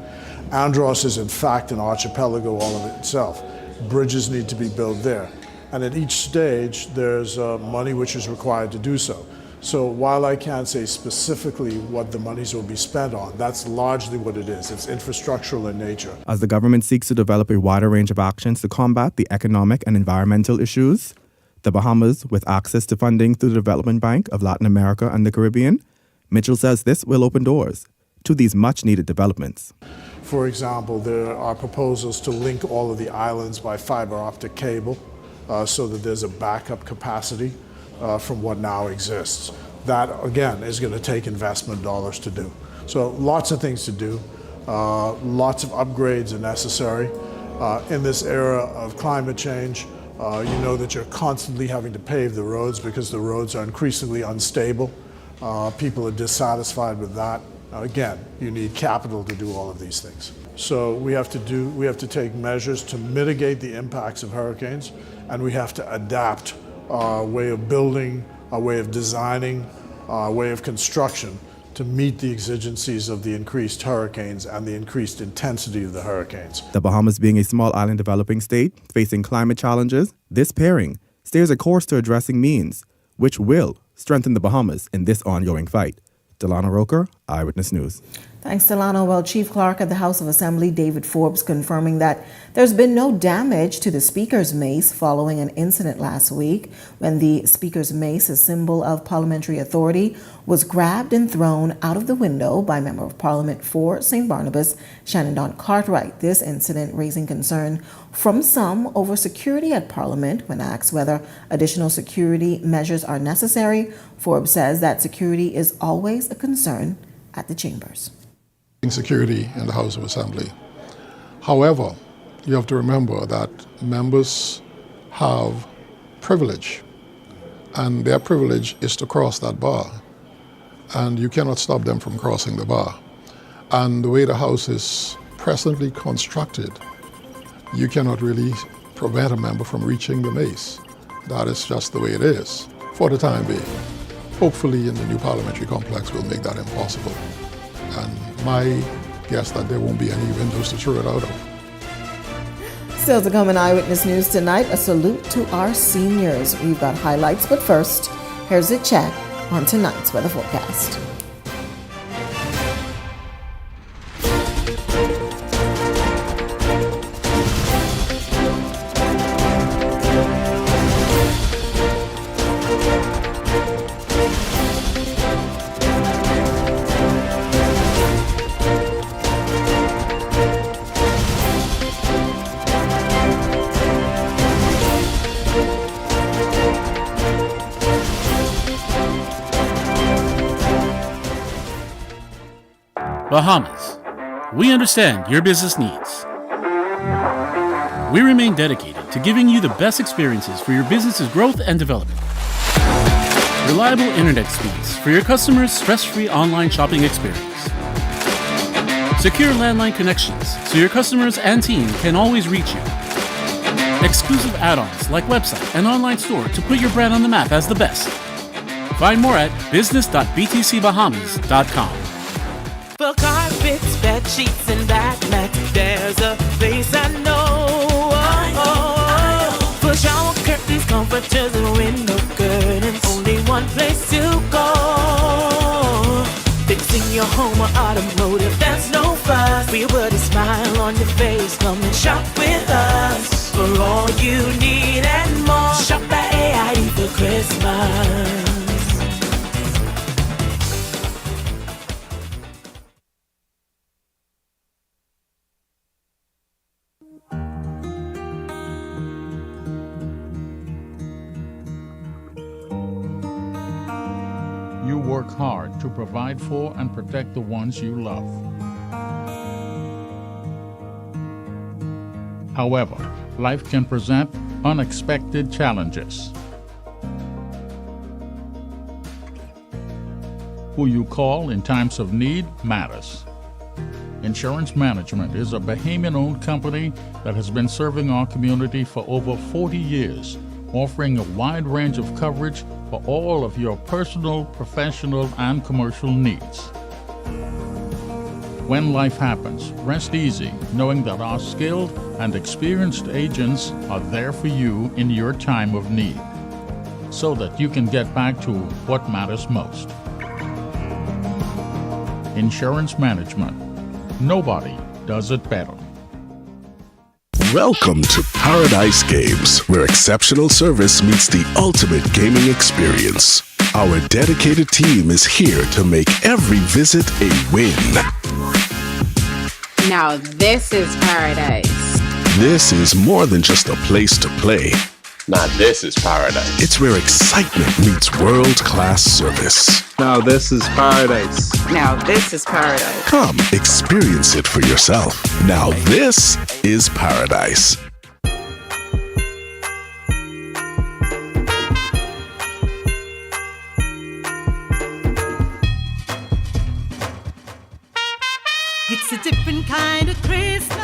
Andros is in fact an archipelago all of itself. Bridges need to be built there. And at each stage, there's money which is required to do so. So while I can't say specifically what the monies will be spent on, that's largely what it is. It's infrastructural in nature. As the government seeks to develop a wider range of actions to combat the economic and environmental issues, the Bahamas, with access to funding through the Development Bank of Latin America and the Caribbean, Mitchell says this will open doors to these much-needed developments. For example, there are proposals to link all of the islands by fiber optic cable so that there's a backup capacity from what now exists. That, again, is going to take investment dollars to do. So lots of things to do. Lots of upgrades are necessary. In this era of climate change, you know that you're constantly having to pave the roads because the roads are increasingly unstable. People are dissatisfied with that. Again, you need capital to do all of these things. So we have to take measures to mitigate the impacts of hurricanes, and we have to adapt our way of building, our way of designing, our way of construction to meet the exigencies of the increased hurricanes and the increased intensity of the hurricanes. The Bahamas being a small island developing state facing climate challenges, this pairing steers a course to addressing means which will strengthen the Bahamas in this ongoing fight. Delano Roker, Eyewitness News. Thanks, Delano. Well, Chief Clerk at the House of Assembly, David Forbes, confirming that there's been no damage to the Speaker's mace following an incident last week when the Speaker's mace, a symbol of parliamentary authority, was grabbed and thrown out of the window by Member of Parliament for St. Barnabas, Shannon Don Cartwright. This incident raising concern from some over security at Parliament. When asked whether additional security measures are necessary, Forbes says that security is always a concern at the chambers. Security in the House of Assembly. However, you have to remember that members have privilege, and their privilege is to cross that bar, and you cannot stop them from crossing the bar. And the way the House is presently constructed, you cannot really prevent a member from reaching the mace. That is just the way it is for the time being. Hopefully in the new parliamentary complex we'll make that impossible. And my guess that there won't be any windows to throw it out of. Still to come in Eyewitness News tonight, a salute to our seniors. We've got highlights, but first, here's a check on tonight's weather forecast. Bahamas, we understand your business needs. We remain dedicated to giving you the best experiences for your business's growth and development. Reliable internet speeds for your customers' stress-free online shopping experience. Secure landline connections so your customers and team can always reach you. Exclusive add-ons like website and online store to put your brand on the map as the best. Find more at business.btcbahamas.com. For carpets, bed sheets, and bath mats, there's a place I know. For shower curtains, comforters, and window curtains, only one place to go. Fixing your home or automotive, that's no fuss. We put a smile on your face, come and shop with us. For all you need and more, shop at AID for Christmas. You work hard to provide for and protect the ones you love. However, life can present unexpected challenges. Who you call in times of need matters. Insurance Management is a Bahamian-owned company that has been serving our community for over 40 years, offering a wide range of coverage for all of your personal, professional, and commercial needs. When life happens, rest easy knowing that our skilled and experienced agents are there for you in your time of need, so that you can get back to what matters most. Insurance Management. Nobody does it better. Welcome to Paradise Games, where exceptional service meets the ultimate gaming experience. Our dedicated team is here to make every visit a win. Now this is paradise. This is more than just a place to play. Now this is paradise. It's where excitement meets world-class service. Now this is paradise. Now this is paradise. Come experience it for yourself. Now this is paradise. It's a different kind of Christmas,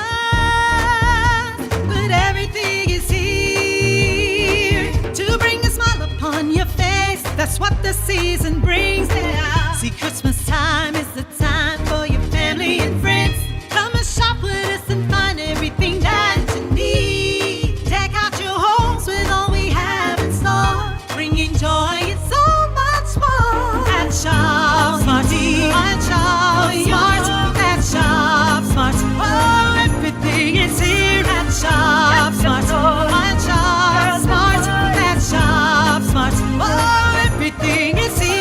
but everything is here to bring a smile upon your face. That's what the season brings. Yeah. See, Christmas time is the time for your family and friends. Come and shop with us and find everything that you need. Deck out your homes with all we have in store, bringing joy and so much more. At Shop Smart, at Shop Smart. Shop Smart, oh, everything is here at Shop Smart. At Shop Smart, at Shop Smart, oh, everything is here.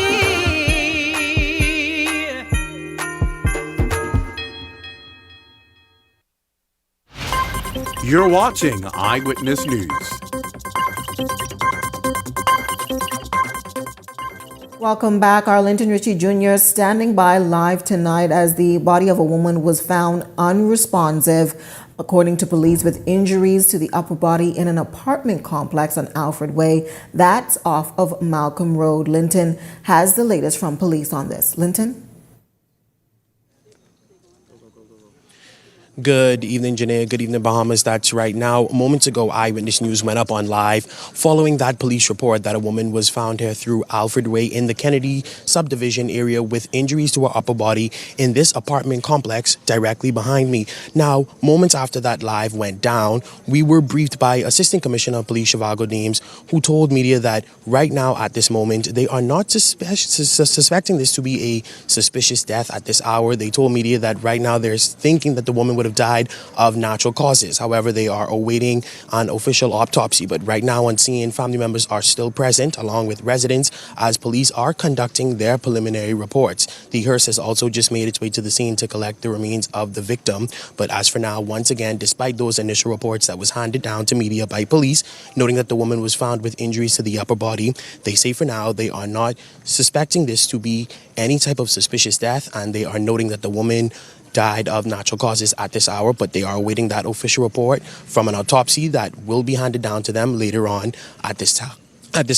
You're watching Eyewitness News. Welcome back. Arlington Ritchie Jr. standing by live tonight as the body of a woman was found unresponsive, according to police, with injuries to the upper body in an apartment complex on Alfred Way. That's off of Malcolm Road. Linton has the latest from police on this. Linton? Good evening, Janaea. Good evening, Bahamas. That's right. Now, moments ago, Eyewitness News went up on live following that police report that a woman was found here through Alfred Way in the Kennedy subdivision area with injuries to her upper body in this apartment complex directly behind me. Now, moments after that live went down, we were briefed by Assistant Commissioner of Police Shivago Deems, who told media that right now, at this moment, they are not suspecting this to be a suspicious death at this hour. They told media that right now they're thinking that the woman would have died of natural causes. However, they are awaiting an official autopsy. But right now on scene, family members are still present along with residents as police are conducting their preliminary reports. The hearse has also just made its way to the scene to collect the remains of the victim. But as for now, once again, despite those initial reports that was handed down to media by police, noting that the woman was found with injuries to the upper body, they say for now they are not suspecting this to be any type of suspicious death, and they are noting that the woman died of natural causes at this hour, but they are awaiting that official report from an autopsy that will be handed down to them later on at this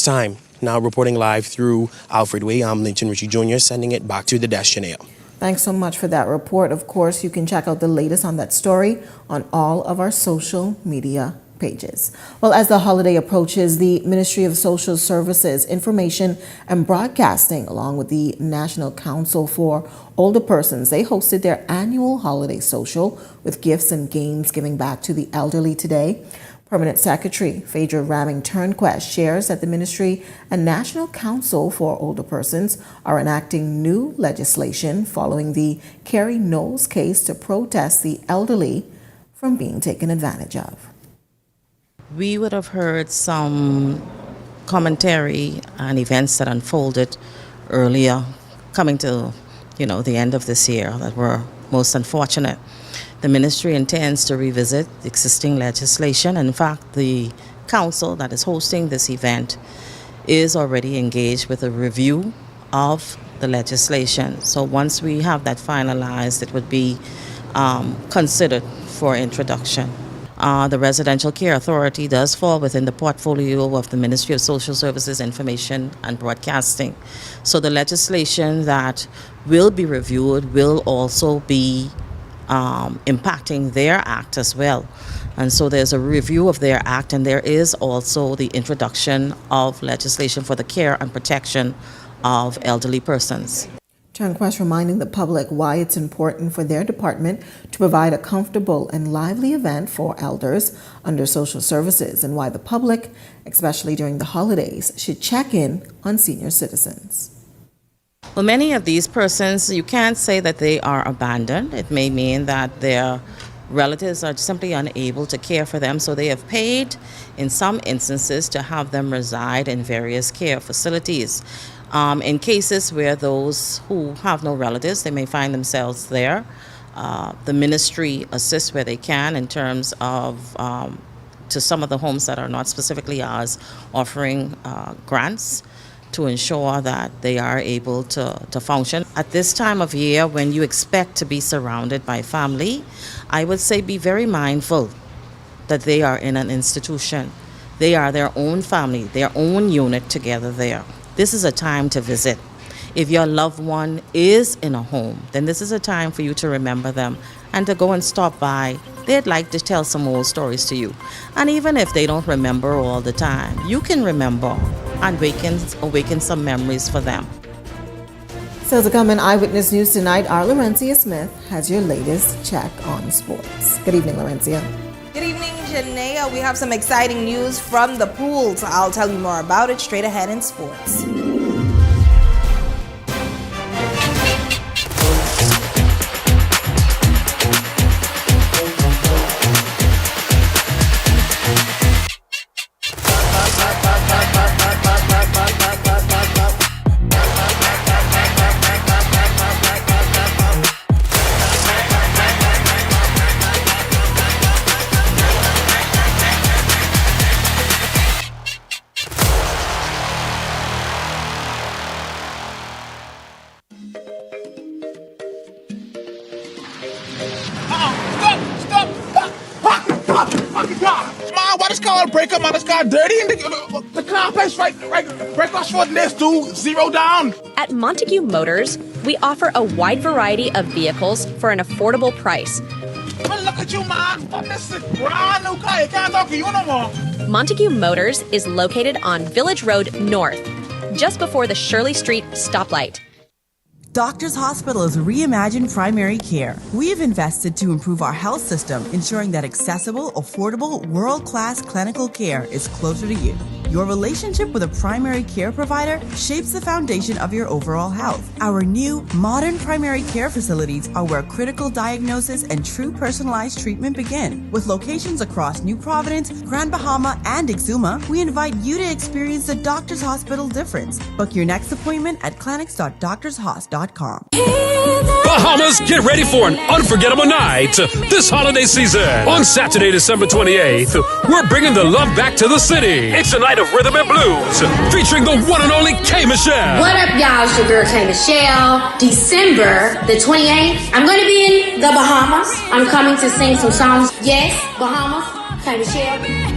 time. Now reporting live through Alfred Way, I'm Linton Ritchie Jr. sending it back to the desk, Janaea. Thanks so much for that report. Of course, you can check out the latest on that story on all of our social media pages. Well, as the holiday approaches, the Ministry of Social Services, Information and Broadcasting, along with the National Council for Older Persons, they hosted their annual holiday social with gifts and games giving back to the elderly today. Permanent Secretary Phaedra Ramming-Turnquest shares that the Ministry and National Council for Older Persons are enacting new legislation following the Carrie Knowles case to protest the elderly from being taken advantage of. We would have heard some commentary on events that unfolded earlier, coming to, the end of this year that were most unfortunate. The ministry intends to revisit the existing legislation. In fact, the council that is hosting this event is already engaged with a review of the legislation. So once we have that finalized, it would be considered for introduction. The Residential Care Authority does fall within the portfolio of the Ministry of Social Services, Information and Broadcasting. So the legislation that will be reviewed will also be impacting their act as well. And so there's a review of their act, and there is also the introduction of legislation for the care and protection of elderly persons. Turnquest reminding the public why it's important for their department to provide a comfortable and lively event for elders under social services, and why the public, especially during the holidays, should check in on senior citizens. Well, many of these persons, you can't say that they are abandoned. It may mean that their relatives are simply unable to care for them, so they have paid, in some instances, to have them reside in various care facilities. In cases where those who have no relatives, they may find themselves there. The ministry assists where they can in terms of to some of the homes that are not specifically ours, offering grants to ensure that they are able to function. At this time of year, when you expect to be surrounded by family, I would say be very mindful that they are in an institution. They are their own family, their own unit together there. This is a time to visit. If your loved one is in a home, then this is a time for you to remember them and to go and stop by. They'd like to tell some old stories to you. And even if they don't remember all the time, you can remember and awaken some memories for them. So to come in Eyewitness News tonight, our Laurencia Smith has your latest check on sports. Good evening, Laurencia. Good evening, Janaea. We have some exciting news from the pool, so I'll tell you more about it straight ahead in sports. Break up, man. This car dirty and the carpet's right across from this, dude. Zero down. At Montague Motors, we offer a wide variety of vehicles for an affordable price. Man, look at you, man. This is a brand new car. You can't talk to you no more. Montague Motors is located on Village Road North, just before the Shirley Street stoplight. Doctors Hospital is reimagined primary care. We have invested to improve our health system, ensuring that accessible, affordable, world-class clinical care is closer to you. Your relationship with a primary care provider shapes the foundation of your overall health. Our new, modern primary care facilities are where critical diagnosis and true personalized treatment begin. With locations across New Providence, Grand Bahama, and Exuma, we invite you to experience the Doctors Hospital difference. Book your next appointment at clinics.doctorshos.com. Bahamas, get ready for an unforgettable night this holiday season. On Saturday, December 28th, we're bringing the love back to the city. It's a night of rhythm and blues featuring the one and only K. Michelle. What up, y'all? It's your girl K. Michelle. December the 28th, I'm going to be in the Bahamas. I'm coming to sing some songs. Yes, Bahamas, K. Michelle.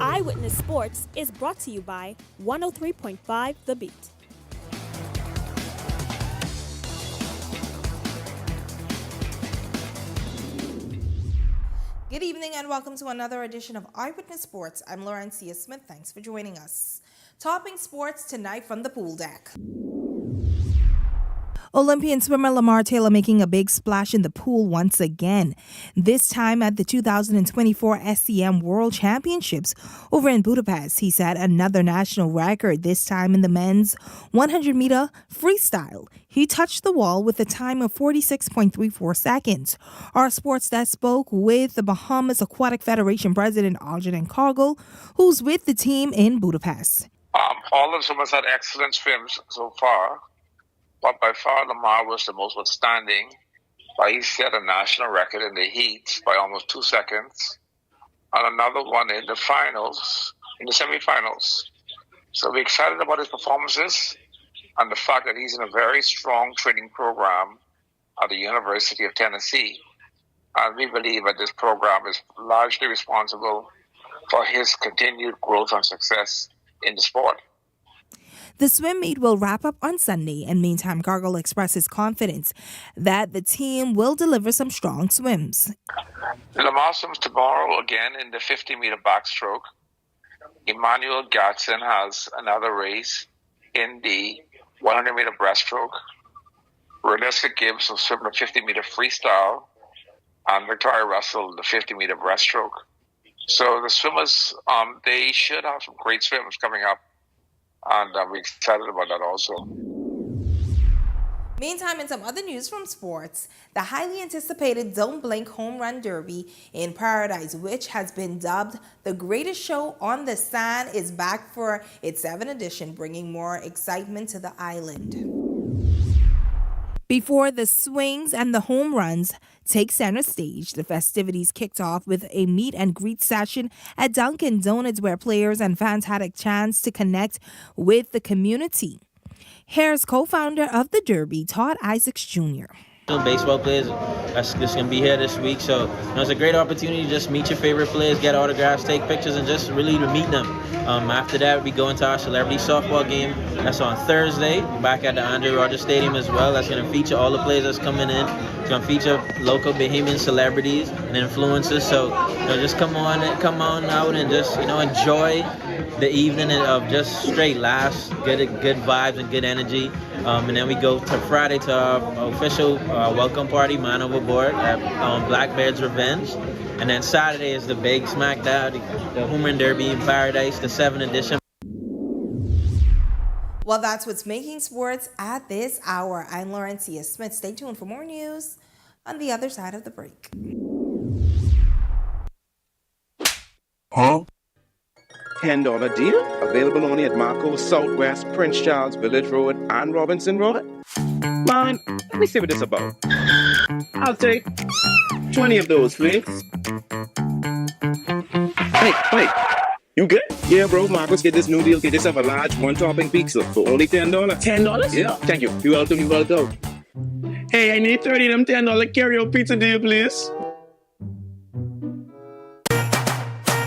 Eyewitness Sports is brought to you by 103.5 The Beat. Good evening and welcome to another edition of Eyewitness Sports. I'm Laurencia Smith. Thanks for joining us. Topping sports tonight from the pool deck. Olympian swimmer Lamar Taylor making a big splash in the pool once again. This time at the 2024 SCM World Championships over in Budapest. He set another national record, this time in the men's 100-meter freestyle. He touched the wall with a time of 46.34 seconds. Our sports desk spoke with the Bahamas Aquatic Federation President Algernon Cargill, who's with the team in Budapest. All of the swimmers had excellent swims so far. But by far, Lamar was the most outstanding. He set a national record in the heat by almost 2 seconds, and another one in the finals, in the semifinals. So we're excited about his performances and the fact that he's in a very strong training program at the University of Tennessee. And we believe that this program is largely responsible for his continued growth and success in the sport. The swim meet will wrap up on Sunday, and meantime, Gargle expresses confidence that the team will deliver some strong swims. The Lamar swims tomorrow again in the 50-meter backstroke. Emmanuel Gatson has another race in the 100-meter breaststroke. Renesca Gibbs will swim the 50-meter freestyle, and Victoria Russell the 50-meter breaststroke. So the swimmers, they should have some great swims coming up, and we're excited about that also. Meantime, in some other news from sports, the highly anticipated Don't Blink Home Run Derby in Paradise, which has been dubbed the greatest show on the sand, is back for its 7th edition, bringing more excitement to the island. Before the swings and the home runs take center stage, the festivities kicked off with a meet and greet session at Dunkin' Donuts, where players and fans had a chance to connect with the community. Hare's co-founder of the Derby, Todd Isaacs Jr. Baseball players that's just going to be here this week, so it's a great opportunity to just meet your favorite players, get autographs, take pictures, and just really to meet them. After that, we go into our celebrity softball game. That's on Thursday, back at the Andre Rogers Stadium as well. That's going to feature all the players that's coming in. It's going to feature local Bahamian celebrities and influencers. So just come on out and just enjoy the evening of just straight laughs, good vibes, and good energy. And then we go to Friday to our official welcome party, Man Overboard, at Blackbeard's Revenge. And then Saturday is the big smackdown, the Home Run Derby in Paradise, the 7th edition. Well, that's what's making sports at this hour. I'm Laurencia Smith. Stay tuned for more news on the other side of the break. Huh? $10 deal. Available only at Marco's Southwest, Prince Charles, Village Road, and Robinson Road. Man, let me see what this is about. I'll take 20 of those, please. Wait. You good? Yeah, bro. Marcos, get this new deal. Get yourself a large one-topping pizza for only $10. $10? Yeah. Thank you. You're welcome. Hey, I need 30 of them $10 carry-out pizza deal, please.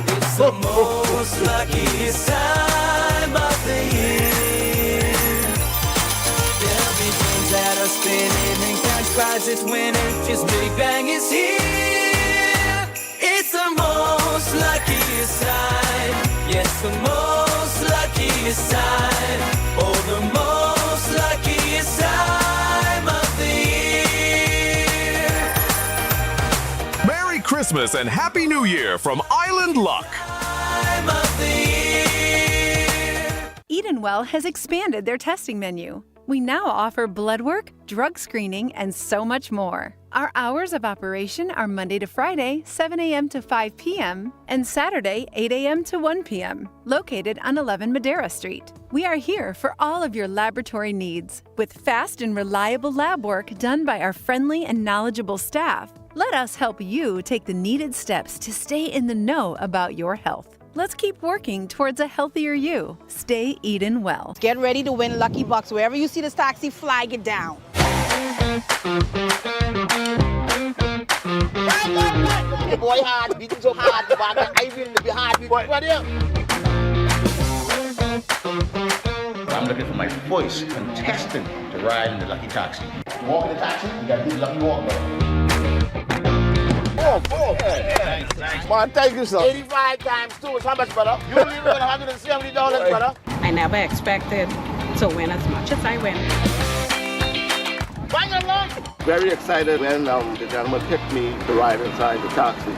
It's the most luckiest time of the year. There'll be things that are spinning and cash prizes winning. Just Big Bang is here. It's the most luckiest time. Yes, the most luckiest time. Oh, the most luckiest time of the year. Merry Christmas and Happy New Year from Island Luck. Time of the year. Edenwell has expanded their testing menu. We now offer blood work, drug screening, and so much more. Our hours of operation are Monday to Friday, 7 a.m. to 5 p.m., and Saturday, 8 a.m. to 1 p.m., located on 11 Madera Street. We are here for all of your laboratory needs, with fast and reliable lab work done by our friendly and knowledgeable staff. Let us help you take the needed steps to stay in the know about your health. Let's keep working towards a healthier you. Stay Eden well. Get ready to win Lucky Bucks. Wherever you see this taxi, flag it down. The boy hard, beating so hard, I will be hard. What I'm looking for my first contestant to ride in the Lucky Taxi. You walk in the taxi, you got to do the Lucky Walk, brother. Oh, thanks. Man, thank you, sir. 85 times 2 is how much, brother? You only win $170, brother. I never expected to win as much as I win. Bang along. Very excited when the gentleman picked me to ride inside the taxi.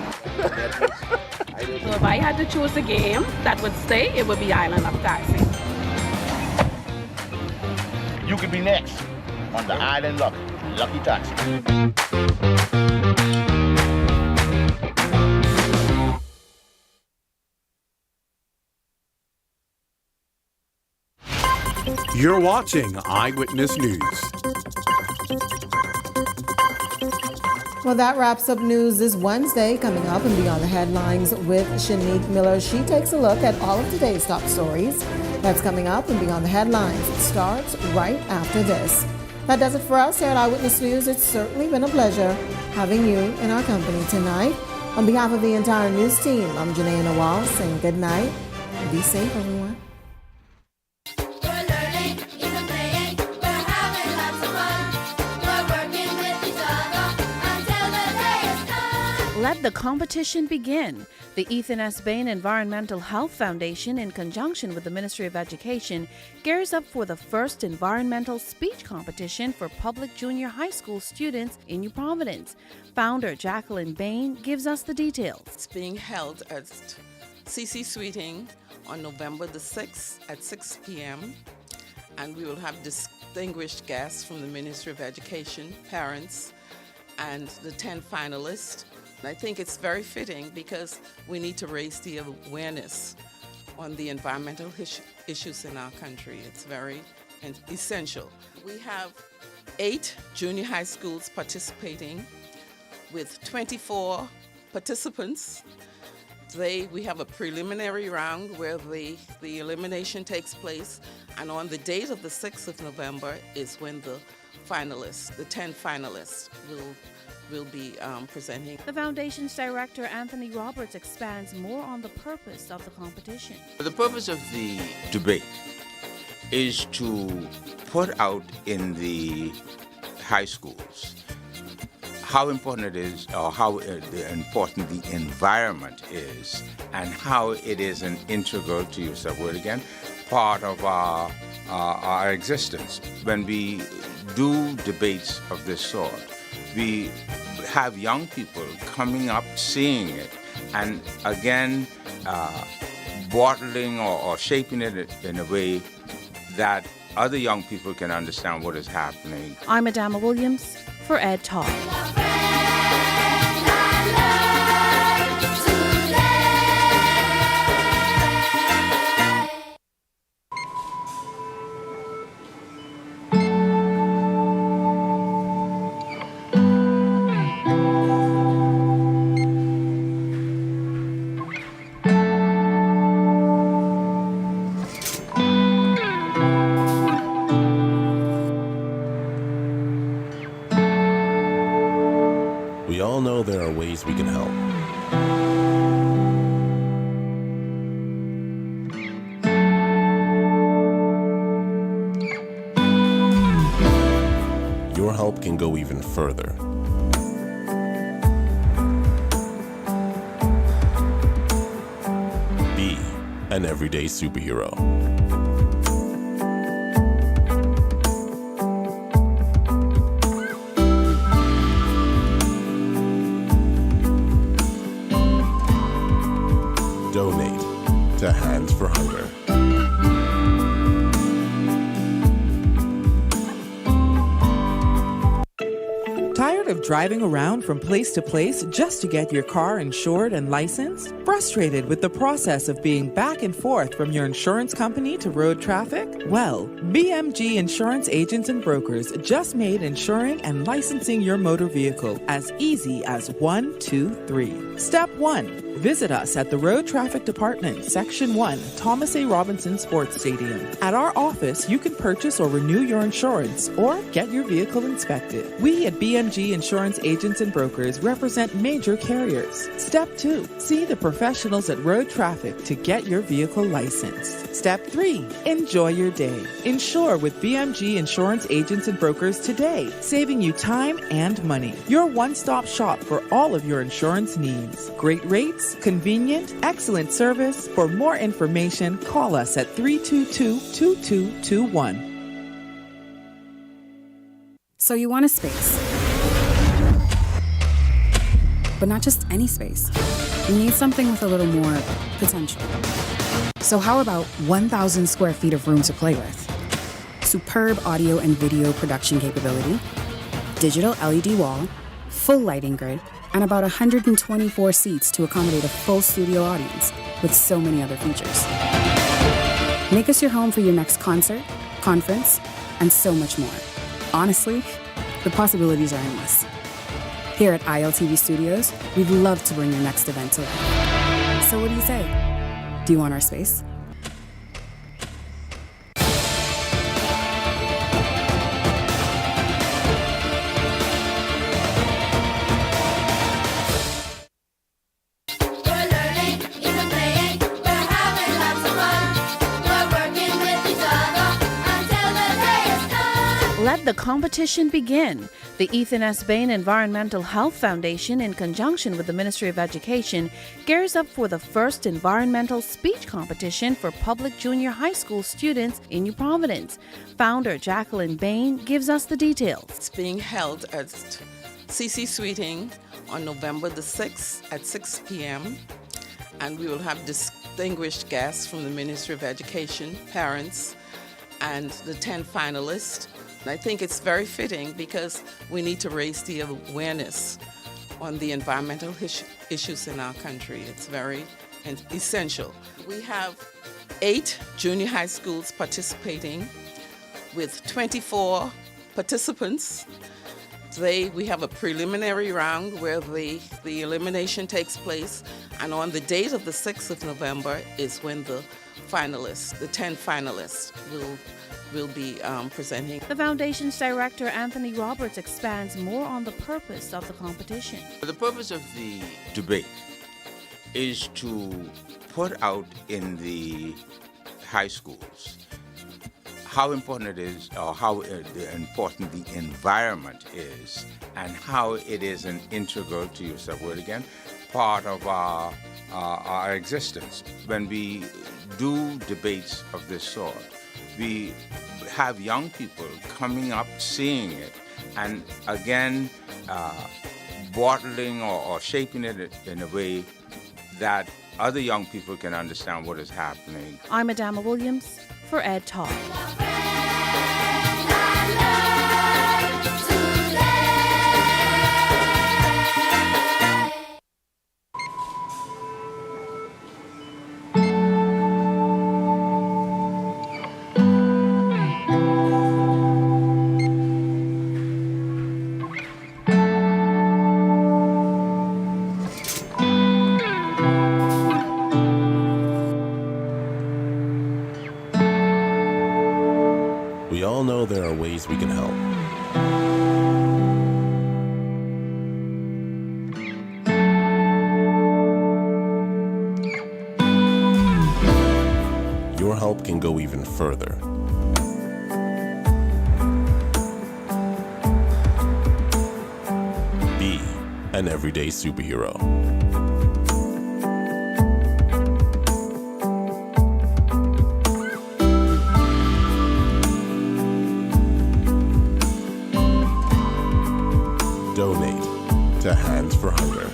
So if I had to choose a game that would stay, it would be Island of Taxi. You could be next on the Island Lucky Taxi. You're watching Eyewitness News. Well, that wraps up news this Wednesday. Coming up and Beyond the Headlines with Shanique Miller. She takes a look at all of today's top stories. That's coming up and Beyond the Headlines. It starts right after this. That does it for us here at Eyewitness News. It's certainly been a pleasure having you in our company tonight. On behalf of the entire news team, I'm Janae Nawal saying good night. Be safe, everyone. Let the competition begin. The Ethan S. Bain Environmental Health Foundation, in conjunction with the Ministry of Education, gears up for the first environmental speech competition for public junior high school students in New Providence. Founder Jacqueline Bain gives us the details. It's being held at CC Sweeting on November the 6th at 6 p.m. And we will have distinguished guests from the Ministry of Education, parents, and the 10 finalists. And I think it's very fitting because we need to raise the awareness on the environmental issues in our country. It's very essential. We have 8 junior high schools participating with 24 participants. We have a preliminary round where the elimination takes place, and on the date of the 6th of November is when the 10 finalists will be presenting. The foundation's director, Anthony Roberts, expands more on the purpose of the competition. The purpose of the debate is to put out in the high schools how important it is, or how important the environment is, and how it is an integral, to use that word again, part of our existence. When we do debates of this sort, we have young people coming up, seeing it, and again, bottling or shaping it in a way that other young people can understand what is happening. I'm Adama Williams for Ed Talk. We all know there are ways we can help. Your help can go even further. Be an everyday superhero. Donate to Hands for Hunger. Tired of driving around from place to place just to get your car insured and licensed? Frustrated with the process of being back and forth from your insurance company to road traffic? Well, BMG Insurance Agents and Brokers just made insuring and licensing your motor vehicle as easy as 1, 2, 3. Step 1. Visit us at the Road Traffic Department, Section 1, Thomas A. Robinson Sports Stadium. At our office, you can purchase or renew your insurance or get your vehicle inspected. We at BMG Insurance Agents and Brokers represent major carriers. Step 2. See the professionals at Road Traffic to get your vehicle licensed. Step 3. Enjoy your day. Insure with BMG Insurance Agents and Brokers today, saving you time and money. Your one-stop shop for all of your insurance needs. Great rates, convenient, excellent service. For more information, call us at 322-2221. So you want a space, but not just any space. You need something with a little more potential. So how about 1,000 square feet of room to play with? Superb audio and video production capability, digital LED wall, full lighting grid, and about 124 seats to accommodate a full studio audience with so many other features. Make us your home for your next concert, conference, and so much more. Honestly, the possibilities are endless. Here at ILTV Studios, we'd love to bring your next event to life. So what do you say? Do you want our space? Let the competition begin. The Ethan S. Bain Environmental Health Foundation, in conjunction with the Ministry of Education, gears up for the first environmental speech competition for public junior high school students in New Providence. Founder Jacqueline Bain gives us the details. It's being held at CC Sweeting on November the 6th at 6 p.m. And we will have distinguished guests from the Ministry of Education, parents, and the 10 finalists. And I think it's very fitting because we need to raise the awareness on the environmental issues in our country. It's very essential. We have 8 junior high schools participating with 24 participants. Today we have a preliminary round where the elimination takes place, and on the date of the 6th of November is when the finalists, the 10 finalists, will be presenting. The foundation's director, Anthony Roberts, expands more on the purpose of the competition. The purpose of the debate is to put out in the high schools how important it is, or how important the environment is, and how it is an integral, to use that word again, part of our existence. When we do debates of this sort, we have young people coming up, seeing it, and again, bottling or shaping it in a way that other young people can understand what is happening. I'm Adama Williams for Ed Talk. We all know there are ways we can help. Your help can go even further. Be an everyday superhero. Donate to Hands for Hunger.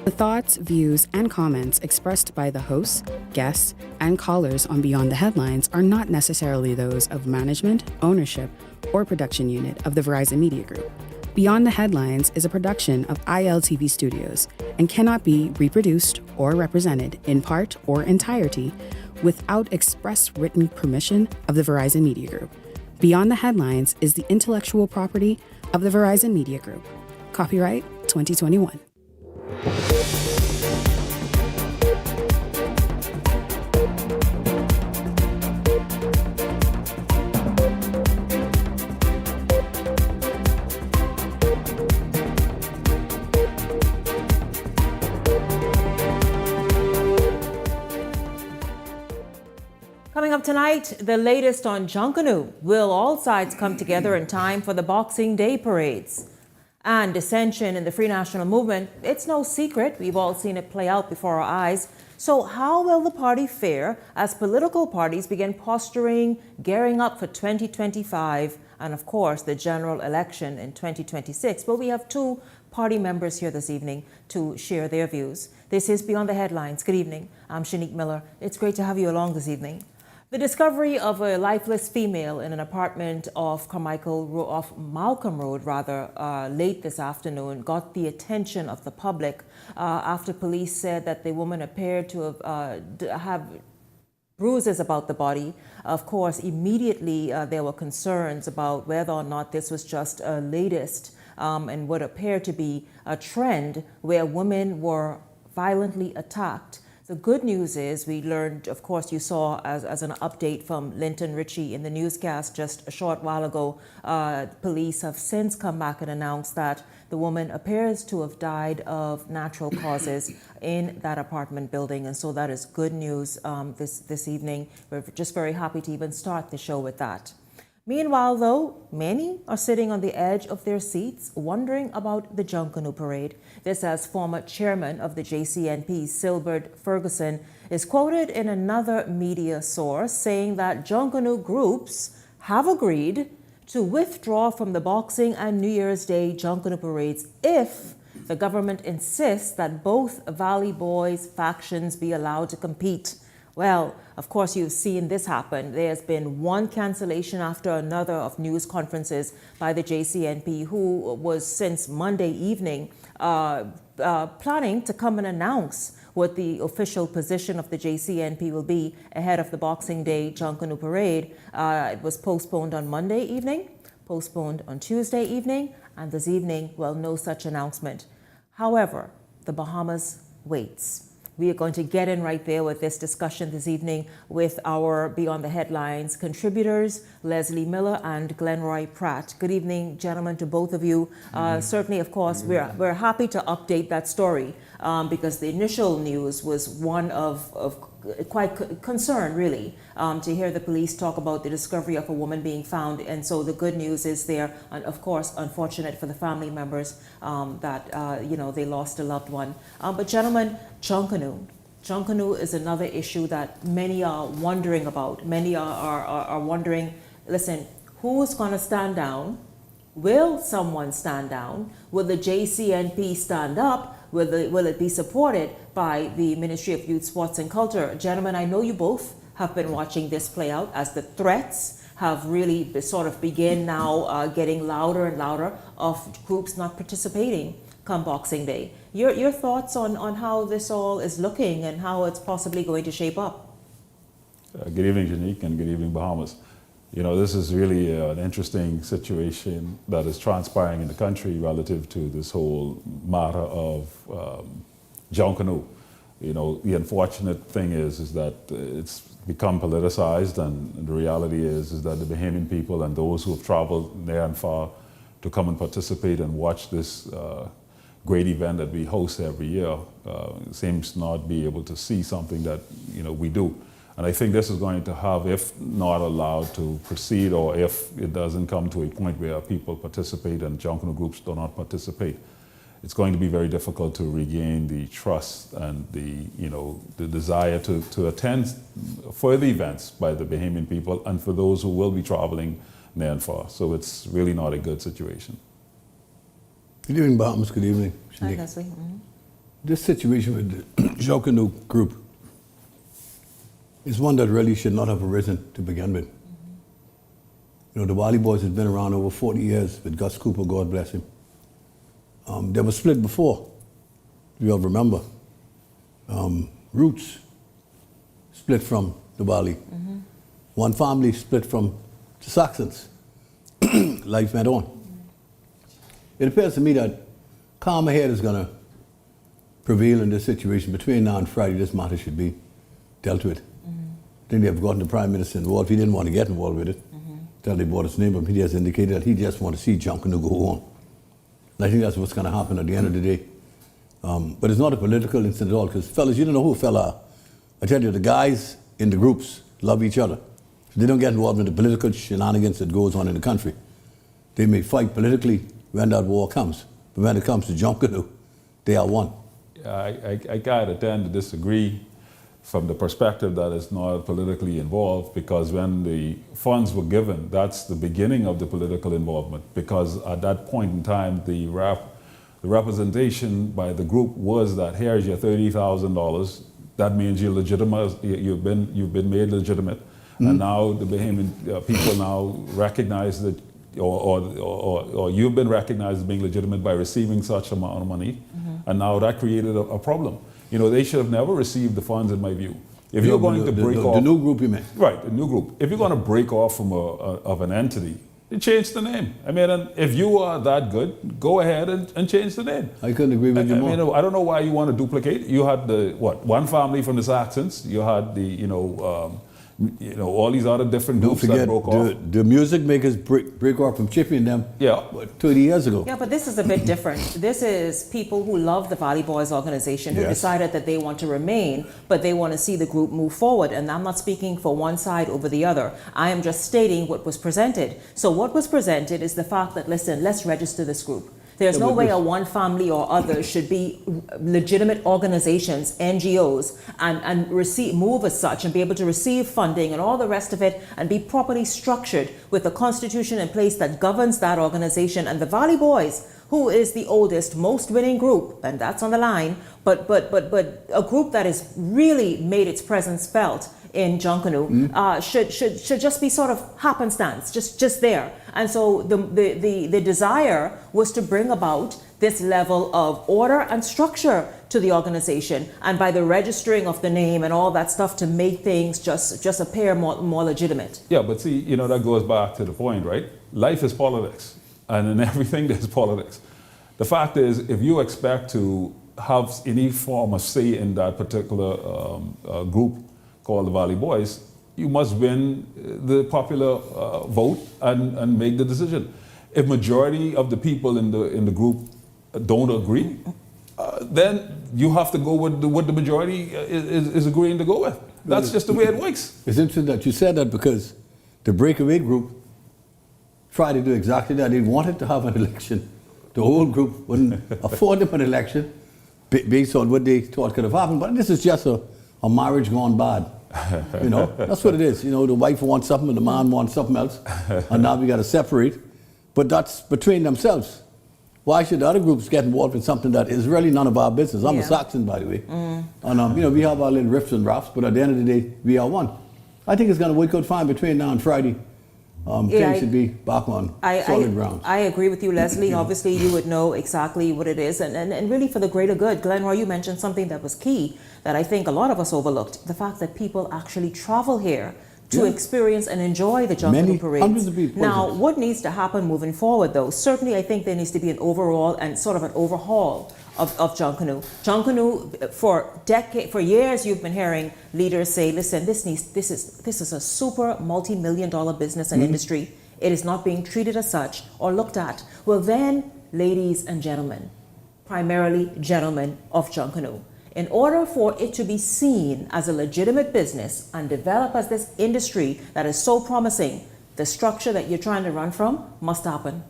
The thoughts, views, and comments expressed by the hosts, guests, and callers on Beyond the Headlines are not necessarily those of management, ownership, or production unit of the Verizon Media Group. Beyond the Headlines is a production of ILTV Studios and cannot be reproduced or represented in part or entirety without express written permission of the Verizon Media Group. Beyond the Headlines is the intellectual property of the Verizon Media Group. Copyright 2021. Coming up tonight, the latest on Junkanoo. Will all sides come together in time for the Boxing Day parades? And dissension in the Free National Movement, it's no secret. We've all seen it play out before our eyes. So how will the party fare as political parties begin posturing, gearing up for 2025 and, of course, the general election in 2026? Well, we have 2 party members here this evening to share their views. This is Beyond the Headlines. Good evening. I'm Shanique Miller. It's great to have you along this evening. The discovery of a lifeless female in an apartment off Malcolm Road, late this afternoon, got the attention of the public after police said that the woman appeared to have bruises about the body. Of course, immediately there were concerns about whether or not this was just a latest and what appeared to be a trend where women were violently attacked. The good news is we learned, of course, you saw as an update from Linton Ritchie in the newscast just a short while ago, police have since come back and announced that The woman appears to have died of natural causes in that apartment building, and so that is good news this evening. We're just very happy to even start the show with that. Meanwhile, though, many are sitting on the edge of their seats wondering about the Junkanoo Parade. This as former chairman of the JCNP, Silbert Ferguson, is quoted in another media source saying that Junkanoo groups have agreed to withdraw from the Boxing and New Year's Day Junkanoo parades if the government insists that both Valley Boys factions be allowed to compete. Well, of course, you've seen this happen. There's been one cancellation after another of news conferences by the JCNP, who was since Monday evening planning to come and announce what the official position of the JCNP will be ahead of the Boxing Day Junkanoo Parade. It was postponed on Monday evening, postponed on Tuesday evening, and this evening, well, no such announcement. However, the Bahamas waits. We are going to get in right there with this discussion this evening with our Beyond the Headlines contributors, Leslie Miller and Glenroy Pratt. Good evening, gentlemen, to both of you. Certainly, of course, we're happy to update that story because the initial news was one of quite concern, really, to hear the police talk about the discovery of a woman being found. And so the good news is there, and of course, unfortunate for the family members that, they lost a loved one. But gentlemen, Junkanoo is another issue that many are wondering about. Many are wondering, listen, who's going to stand down? Will someone stand down? Will the JCNP stand up? Will it be supported by the Ministry of Youth, Sports and Culture? Gentlemen, I know you both have been watching this play out as the threats have really sort of begin now getting louder and louder of groups not participating come Boxing Day. Your thoughts on how this all is looking and how it's possibly going to shape up? Good evening, Janique, and good evening, Bahamas. This is really an interesting situation that is transpiring in the country relative to this whole matter of Junkanoo. The unfortunate thing is that it's become politicized, and the reality is that the Bahamian people and those who have traveled near and far to come and participate and watch this great event that we host every year seems not be able to see something that we do. And I think this is going to have, if not allowed to proceed, or if it doesn't come to a point where people participate and Junkanoo groups do not participate, it's going to be very difficult to regain the trust and the desire to attend further events by the Bahamian people and for those who will be traveling near and far. So it's really not a good situation. Good evening, Bahamas. Good evening. Hi, Leslie. This situation with the Junkanoo group is one that really should not have arisen to begin with. The Valley Boys has been around over 40 years with Gus Cooper, God bless him. They were split before, if you all remember. Roots split from the Valley. One family split from the Saxons. Life went on. It appears to me that calmer head is going to prevail in this situation. Between now and Friday, this matter should be dealt with. I think they've gotten the Prime Minister involved. He didn't want to get involved with it until they brought his name up. He just indicated that he just wants to see Junkanoo go on. And I think that's what's going to happen at the end of the day. But it's not a political incident at all, because fellas, you don't know who a fella are. I tell you, the guys in the groups love each other. So they don't get involved in the political shenanigans that goes on in the country. They may fight politically when that war comes, but when it comes to Junkanoo, they are one. I gotta tend to disagree from the perspective that it's not politically involved, because when the funds were given, that's the beginning of the political involvement, because at that point in time, the representation by the group was that here's your $30,000. That means you're legitimate. You've been made legitimate, and now the Bahamian people now recognize that, or you've been recognized as being legitimate by receiving such amount of money, and now that created a problem. They should have never received the funds, in my view. If you're going to break off... The new group, you mean? Right, the new group. If you're going to break off from of an entity, you change the name. I mean, and if you are that good, go ahead and change the name. I couldn't agree with you more. I don't know why you want to duplicate. You had one family from the Saxons. You had the, you know, all these other different Don't groups that forget, broke off. the music makers break off from Chippy and them 30 years ago. Yeah, but this is a bit different. This is people who love the Valley Boys organization who Yes. decided that they want to remain, but they want to see the group move forward. And I'm not speaking for one side over the other. I am just stating what was presented. So what was presented is the fact that, listen, let's register this group. There's no way a one family or others should be legitimate organizations, NGOs, and move as such and be able to receive funding and all the rest of it and be properly structured with a constitution in place that governs that organization. And the Valley Boys, who is the oldest, most winning group, and that's on the line, but a group that has really made its presence felt in Junkanoo, should just be sort of happenstance, just there. And so the desire was to bring about this level of order and structure to the organization, and by the registering of the name and all that stuff to make things just appear more legitimate. Yeah, but see, you know, that goes back to the point, right? Life is politics, and in everything there's politics. The fact is, if you expect to have any form of say in that particular group called the Valley Boys, you must win the popular vote and make the decision. If majority of the people in the group don't agree, then you have to go with what the majority is agreeing to go with. That's just the way it works. It's interesting that you said that, because the breakaway group tried to do exactly that. They wanted to have an election. The whole group wouldn't afford them an election based on what they thought could have happened. But this is just a marriage gone bad. You know, that's what it is. You know, the wife wants something and the man wants something else, and now we got to separate. But that's between themselves. Why should the other groups get involved in something that is really none of our business? I'm a Saxon, by the way, and you know, we have our little riffs and raps, but at the end of the day, we are one. I think it's going to work out fine between now and Friday. Things should be back on solid ground. I agree with you, Leslie. Obviously, you would know exactly what it is, and really for the greater good. Glenroy, you mentioned something that was key that I think a lot of us overlooked: the fact that people actually travel here to experience and enjoy the Junkanoo parades. Hundreds of people. Now, what needs to happen moving forward, though? Certainly, I think there needs to be an overall and sort of an overhaul of Junkanoo. Junkanoo, for years, you've been hearing leaders say, "Listen, this is a super multi-million-dollar business and industry. It is not being treated as such or looked at." Well, then, ladies and gentlemen, primarily gentlemen of Junkanoo, in order for it to be seen as a legitimate business and develop as this industry that is so promising, the structure that you're trying to run from must happen.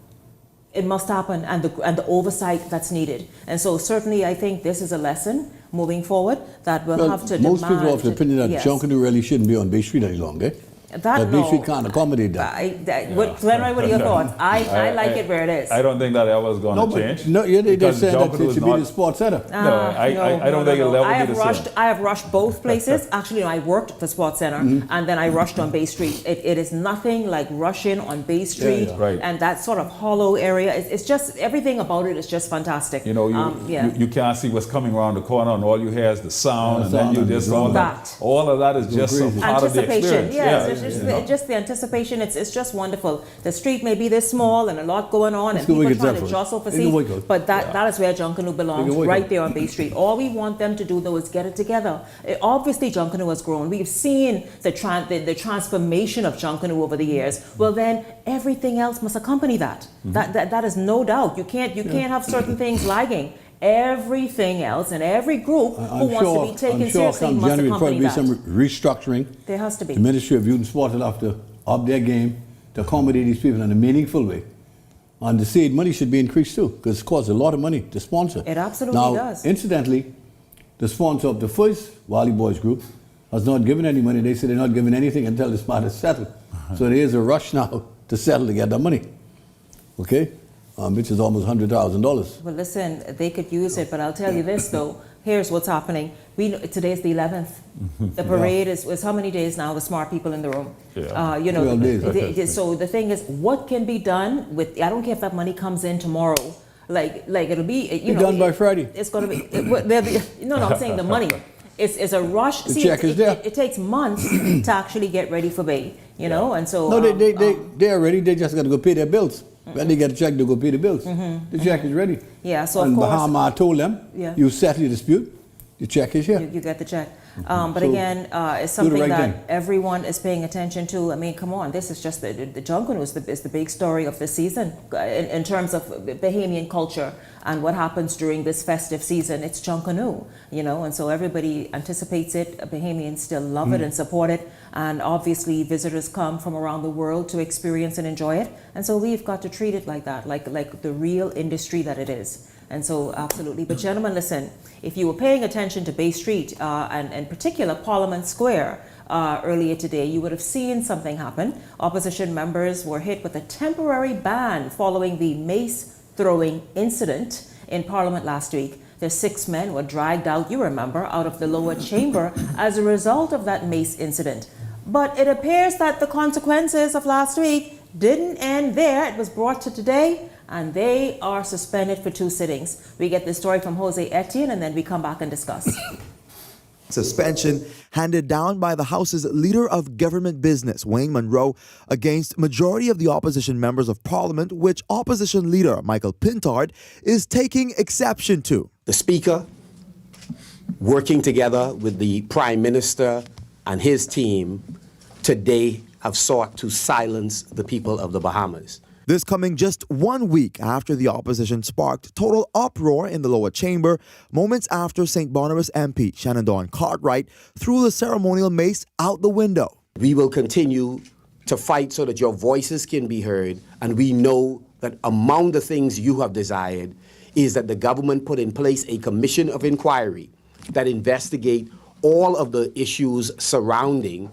It must happen, and the oversight that's needed. And so certainly I think this is a lesson moving forward that we'll have to most demand. Most people have the opinion that Junkanoo really shouldn't be on Bay Street any longer. That Bay Street can't accommodate that. Glenroy, what are your thoughts? I like it where it is. I don't think that ever is going to change. No, they said that it should be the sports center. I don't think it'll ever be the same. I have rushed both places. Actually, I worked at the sports center, and then I rushed on Bay Street. It is nothing like rushing on Bay Street and that sort of hollow area. It's just, everything about it is just fantastic. You know, you can't see what's coming around the corner, and all you hear is the sound, and then you just all of that is just a part of the experience. Just the anticipation, it's just wonderful. The street may be this small and a lot going on and people trying to jostle for seats, but that is where Junkanoo belongs, right there on Bay Street. All we want them to do, though, is get it together. Obviously, Junkanoo has grown. We've seen the transformation of Junkanoo over the years. Well, then everything else must accompany that. That is no doubt. You can't have certain things lagging. Everything else and every group who wants to be taken seriously must accompany that. Some restructuring. There has to be. The Ministry of Youth and Sport will have to up their game to accommodate these people in a meaningful way. And the state money should be increased too, because it costs a lot of money to sponsor. It absolutely does. Incidentally, the sponsor of the first Valley Boys group has not given any money. They say they're not giving anything until this matter is settled. So there is a rush now to settle to get the money. Okay? Which is almost $100,000. Well, listen, they could use it, but I'll tell you this, though. Here's what's happening. Today's the 11th. The parade is how many days now with smart people in the room? 12 days. So the thing is, what can be done with, I don't care if that money comes in tomorrow. Like it'll be, done by Friday. It's going to be, no, I'm saying the money. It's a rush. The check is there. It takes months to actually get ready for Bay, you know, and so. No, they're ready. They just got to go pay their bills. When they get a check, they go pay the bills. The check is ready. Yeah, so and of course. Bahamas told them, you settle your dispute, the check is here. You get the check. But So, again, it's do the something right that thing. everyone is paying attention to. I mean, come on, this is just the Junkanoo is the big story of the season in terms of Bahamian culture and what happens during this festive season. It's Junkanoo, and so everybody anticipates it. Bahamians still love it and support it. And obviously visitors come from around the world to experience and enjoy it. And so we've got to treat it like that, like the real industry that it is. And so absolutely. But gentlemen, listen, if you were paying attention to Bay Street and in particular Parliament Square earlier today, you would have seen something happen. Opposition members were hit with a temporary ban following the mace throwing incident in Parliament last week. The 6 men were dragged out, you remember, out of the lower chamber as a result of that mace incident. But it appears that the consequences of last week didn't end there. It was brought to today, and they are suspended for 2 sittings. We get the story from Jose Etienne, and then we come back and discuss. Suspension handed down by the House's Leader of Government Business, Wayne Monroe, against majority of the opposition members of Parliament, which opposition leader Michael Pintard is taking exception to. The Speaker, working together with the Prime Minister and his team, today have sought to silence the people of the Bahamas. This coming just 1 week after the opposition sparked total uproar in the lower chamber, moments after St. Barnabas MP Shannon Dawn Cartwright threw the ceremonial mace out the window. We will continue to fight so that your voices can be heard, and we know that among the things you have desired is that the government put in place a commission of inquiry that investigate all of the issues surrounding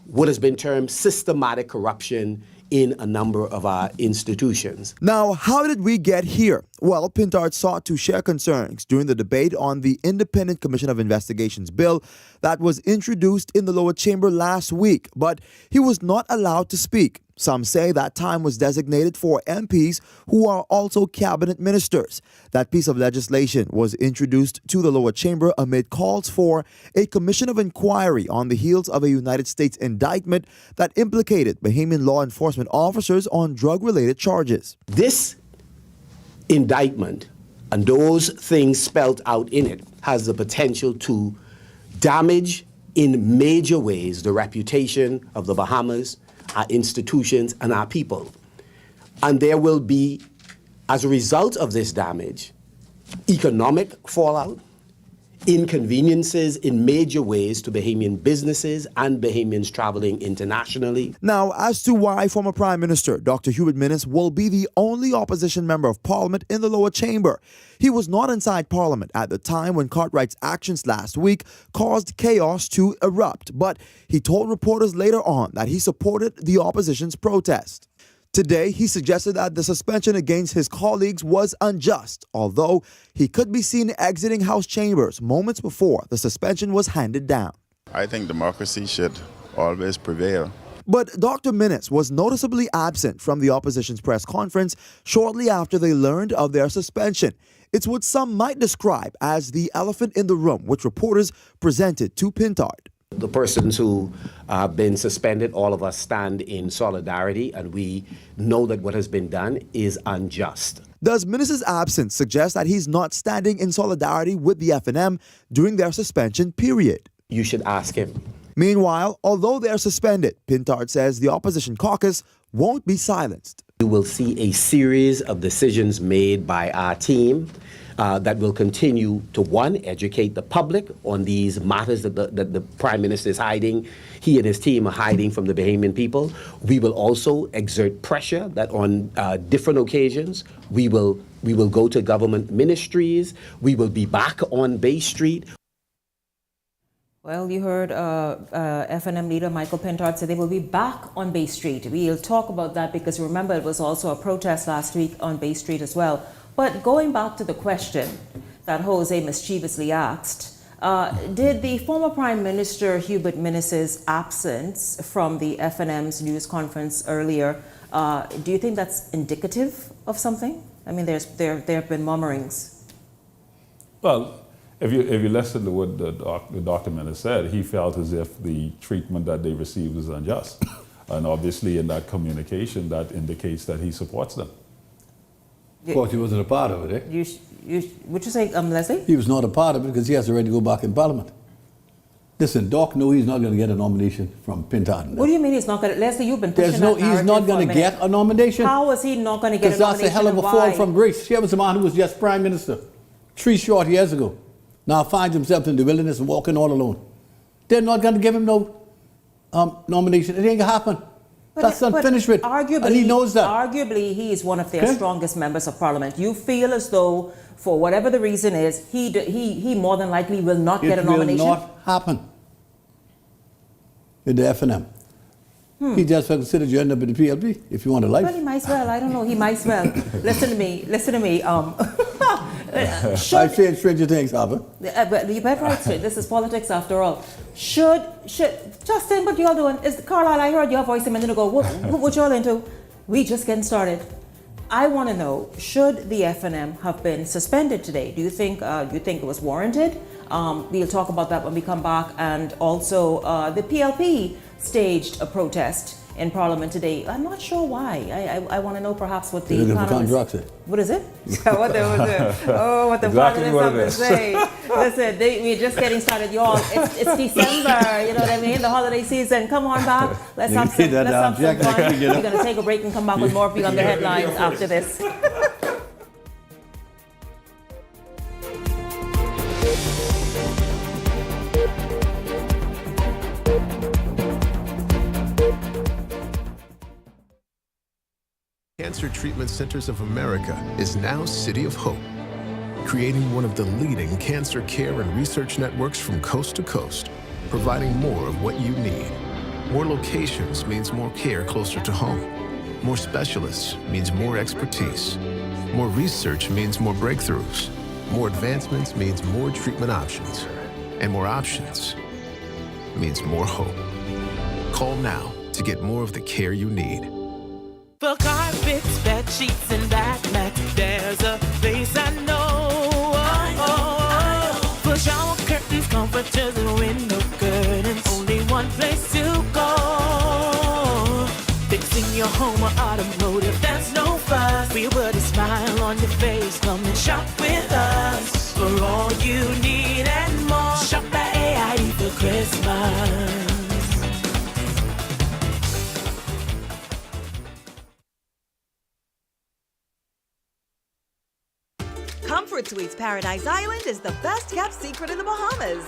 what has been termed systematic corruption in a number of our institutions. Now, how did we get here? Well, Pintard sought to share concerns during the debate on the Independent Commission of Investigations bill that was introduced in the lower chamber last week, but he was not allowed to speak. Some say that time was designated for MPs who are also cabinet ministers. That piece of legislation was introduced to the lower chamber amid calls for a commission of inquiry on the heels of a United States indictment that implicated Bahamian law enforcement officers on drug-related charges. This indictment and those things spelled out in it has the potential to damage in major ways the reputation of the Bahamas, our institutions, and our people. And there will be, as a result of this damage, economic fallout, inconveniences in major ways to Bahamian businesses and Bahamians traveling internationally. Now, as to why former Prime Minister Dr. Hubert Minnis will be the only opposition member of Parliament in the lower chamber. He was not inside Parliament at the time when Cartwright's actions last week caused chaos to erupt, but he told reporters later on that he supported the opposition's protest. Today, he suggested that the suspension against his colleagues was unjust, although he could be seen exiting House chambers moments before the suspension was handed down. I think democracy should always prevail. But Dr. Minnis was noticeably absent from the opposition's press conference shortly after they learned of their suspension. It's what some might describe as the elephant in the room, which reporters presented to Pintard. The persons who have been suspended, all of us stand in solidarity, and we know that what has been done is unjust. Does Minnis' absence suggest that he's not standing in solidarity with the FNM during their suspension period? You should ask him. Meanwhile, although they're suspended, Pintard says the opposition caucus won't be silenced. You will see a series of decisions made by our team that will continue to, one, educate the public on these matters that the Prime Minister is hiding. He and his team are hiding from the Bahamian people. We will also exert pressure that on different occasions we will go to government ministries. We will be back on Bay Street. Well, you heard FNM leader Michael Pintard say they will be back on Bay Street. We'll talk about that because remember it was also a protest last week on Bay Street as well. But going back to the question that Jose mischievously asked, did the former Prime Minister Hubert Minnis' absence from the FNM's news conference earlier, do you think that's indicative of something? I mean, there have been murmurings. Well, if you listen to what the Dr. Minnis said, he felt as if the treatment that they received was unjust. And obviously in that communication, that indicates that he supports them. Of course, he wasn't a part of it, Would you say, Leslie? He was not a part of it because he has to ready to go back in Parliament. Listen, Doc knows he's not going to get a nomination from Pintard. What do you mean he's not going to? Leslie, you've been pushing that narrative He's not going to get a nomination. How is he not going to get a nomination? Because that's a hell of a fall from grace. Here was a man who was just prime minister 3 short years ago. Now finds himself in the wilderness and walking all alone. They're not going to give him no nomination. It ain't going to happen. That's unfinished with. And he knows that. Arguably, he is one of their strongest members of parliament. You feel as though, for whatever the reason is, he more than likely will not get a nomination? It will not happen with the FNM. He just has to sit adjourned up in the PLP if you want a life. Well, he might as well. I don't know. He might as well. Listen to me. I've seen stranger things happen. But you bet right straight. This is politics after all. Should Justin, what y'all doing? Is Carlisle? I heard your voice a minute ago. What y'all into? We just getting started. I want to know: should the FNM have been suspended today? Do you think it was warranted? We'll talk about that when we come back. And also, the PLP staged a protest in Parliament today. I'm not sure why. I want to know perhaps what the economists... What is it? What the parliaments have to say. Listen, we're just getting started, y'all. It's December, you know what I mean? The holiday season. Come on back. Let's have some fun. We're going to take a break and come back with more Beyond the Headlines after this. Cancer Treatment Centers of America is now City of Hope, creating one of the leading cancer care and research networks from coast to coast, providing more of what you need. More locations means more care closer to home. More specialists means more expertise. More research means more breakthroughs. More advancements means more treatment options. And more options means more hope. Call now to get more of the care you need. For carpets, bed sheets, and bath mats, there's a place I know. For shower curtains, comforters, and window curtains, only one place to go. Fixing your home or automotive, that's no fuss. We put a smile on your face, come and shop with us. For all you need and more, shop at AID for Christmas. Comfort Suites Paradise Island is the best kept secret in the Bahamas.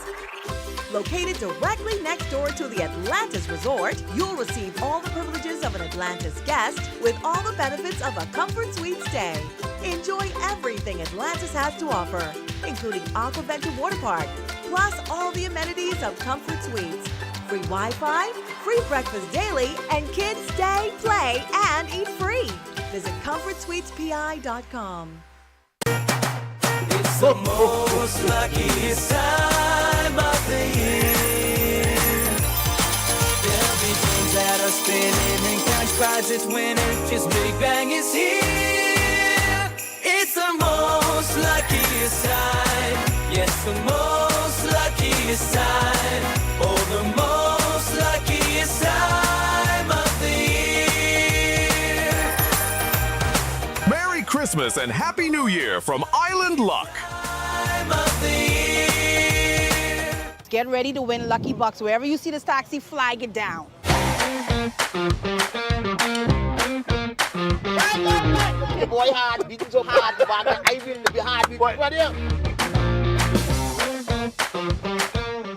Located directly next door to the Atlantis Resort, you'll receive all the privileges of an Atlantis guest with all the benefits of a Comfort Suite stay. Enjoy everything Atlantis has to offer, including Aquaventure Water Park, plus all the amenities of Comfort Suites. Free Wi-Fi, free breakfast daily, and kids stay, play, and eat free. Visit ComfortSuitesPI.com. It's the most luckiest time of the year. There'll be things that are spinning and cash prizes winning. Just Big Bang is here. It's the most luckiest time. Yes, the most luckiest time. Oh, the most luckiest time of the year. Merry Christmas and Happy New Year from Island Luck. Get ready to win lucky bucks. Wherever you see this taxi, flag it down. The boy hard, beating so hard, I will be hard. What here?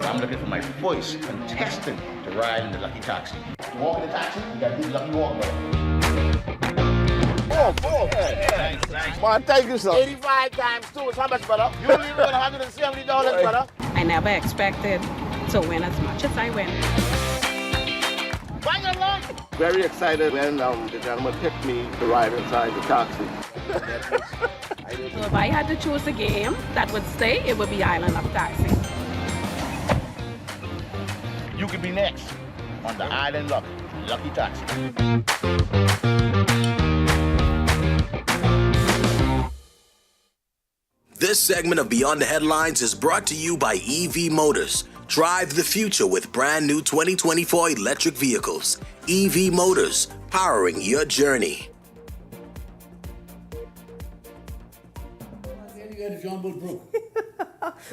I'm looking for my voice contestant to ride in the lucky taxi. You walk in the taxi, you got to do the lucky walk, bro. Oh, thanks. Man, thank you, sir. 85 times 2 is how much, brother? You only won $170, brother. I never expected to win as much as I win. Very excited when the gentleman picked me to ride inside the taxi. So if I had to choose a game that would stay, it would be Island of Taxi. You could be next on the Island Lucky Taxi. This segment of Beyond the Headlines is brought to you by EV Motors. Drive the future with brand new 2024 electric vehicles. EV Motors, powering your journey. John Bull Brook.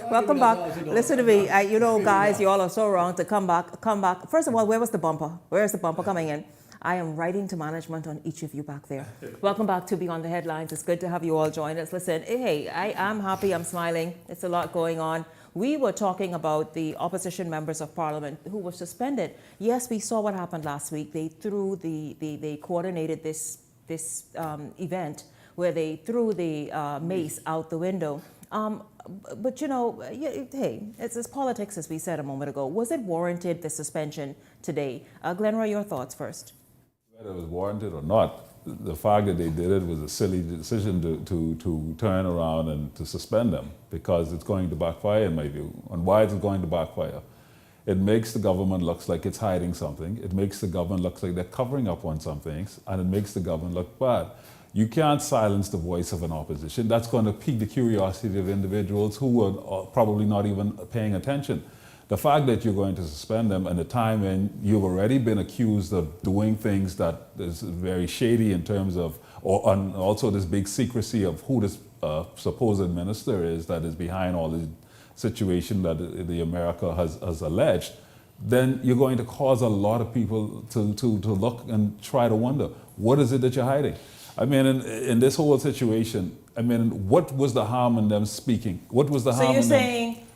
Welcome back. Listen to me. You know, guys, you all are so wrong to come back. Come back. First of all, where was the bumper? Where is the bumper coming in? I am writing to management on each of you back there. Welcome back to Beyond the Headlines. It's good to have you all join us. Listen, hey, I am happy. I'm smiling. It's a lot going on. We were talking about the opposition members of parliament who were suspended. Yes, we saw what happened last week. They threw they coordinated this event where they threw the mace out the window. But you know, hey, it's politics, as we said a moment ago. Was it warranted, the suspension today? Glenroy, your thoughts first. Whether it was warranted or not, the fact that they did it was a silly decision to turn around and to suspend them, because it's going to backfire in my view. And why is it going to backfire? It makes the government look like it's hiding something. It makes the government look like they're covering up on some things, and it makes the government look bad. You can't silence the voice of an opposition. That's going to pique the curiosity of individuals who are probably not even paying attention. The fact that you're going to suspend them at a time when you've already been accused of doing things that is very shady in terms of, and also this big secrecy of who this supposed minister is that is behind all the situation that the America has alleged, then you're going to cause a lot of people to look and try to wonder, what is it that you're hiding? I mean, in this whole situation, I mean, what was the harm in them speaking? What was the harm in them? So you're saying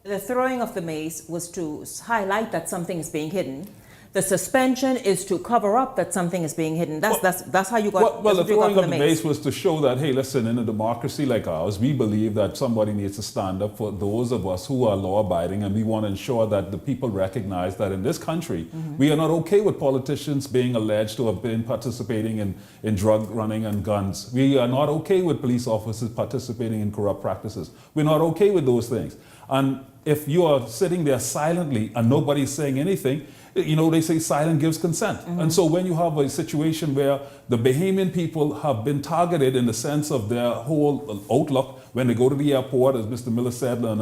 the throwing of the mace was to highlight that something is being hidden. The suspension is to cover up that something is being hidden. That's how you got. Well, the throwing of the mace was to show that, hey, listen, in a democracy like ours, we believe that somebody needs to stand up for those of us who are law-abiding, and we want to ensure that the people recognize that in this country, we are not okay with politicians being alleged to have been participating in drug running and guns. We are not okay with police officers participating in corrupt practices. We're not okay with those things. And if you are sitting there silently and nobody's saying anything, you know, they say silence gives consent. And so when you have a situation where the Bahamian people have been targeted in the sense of their whole outlook, when they go to the airport, as Mr. Miller said on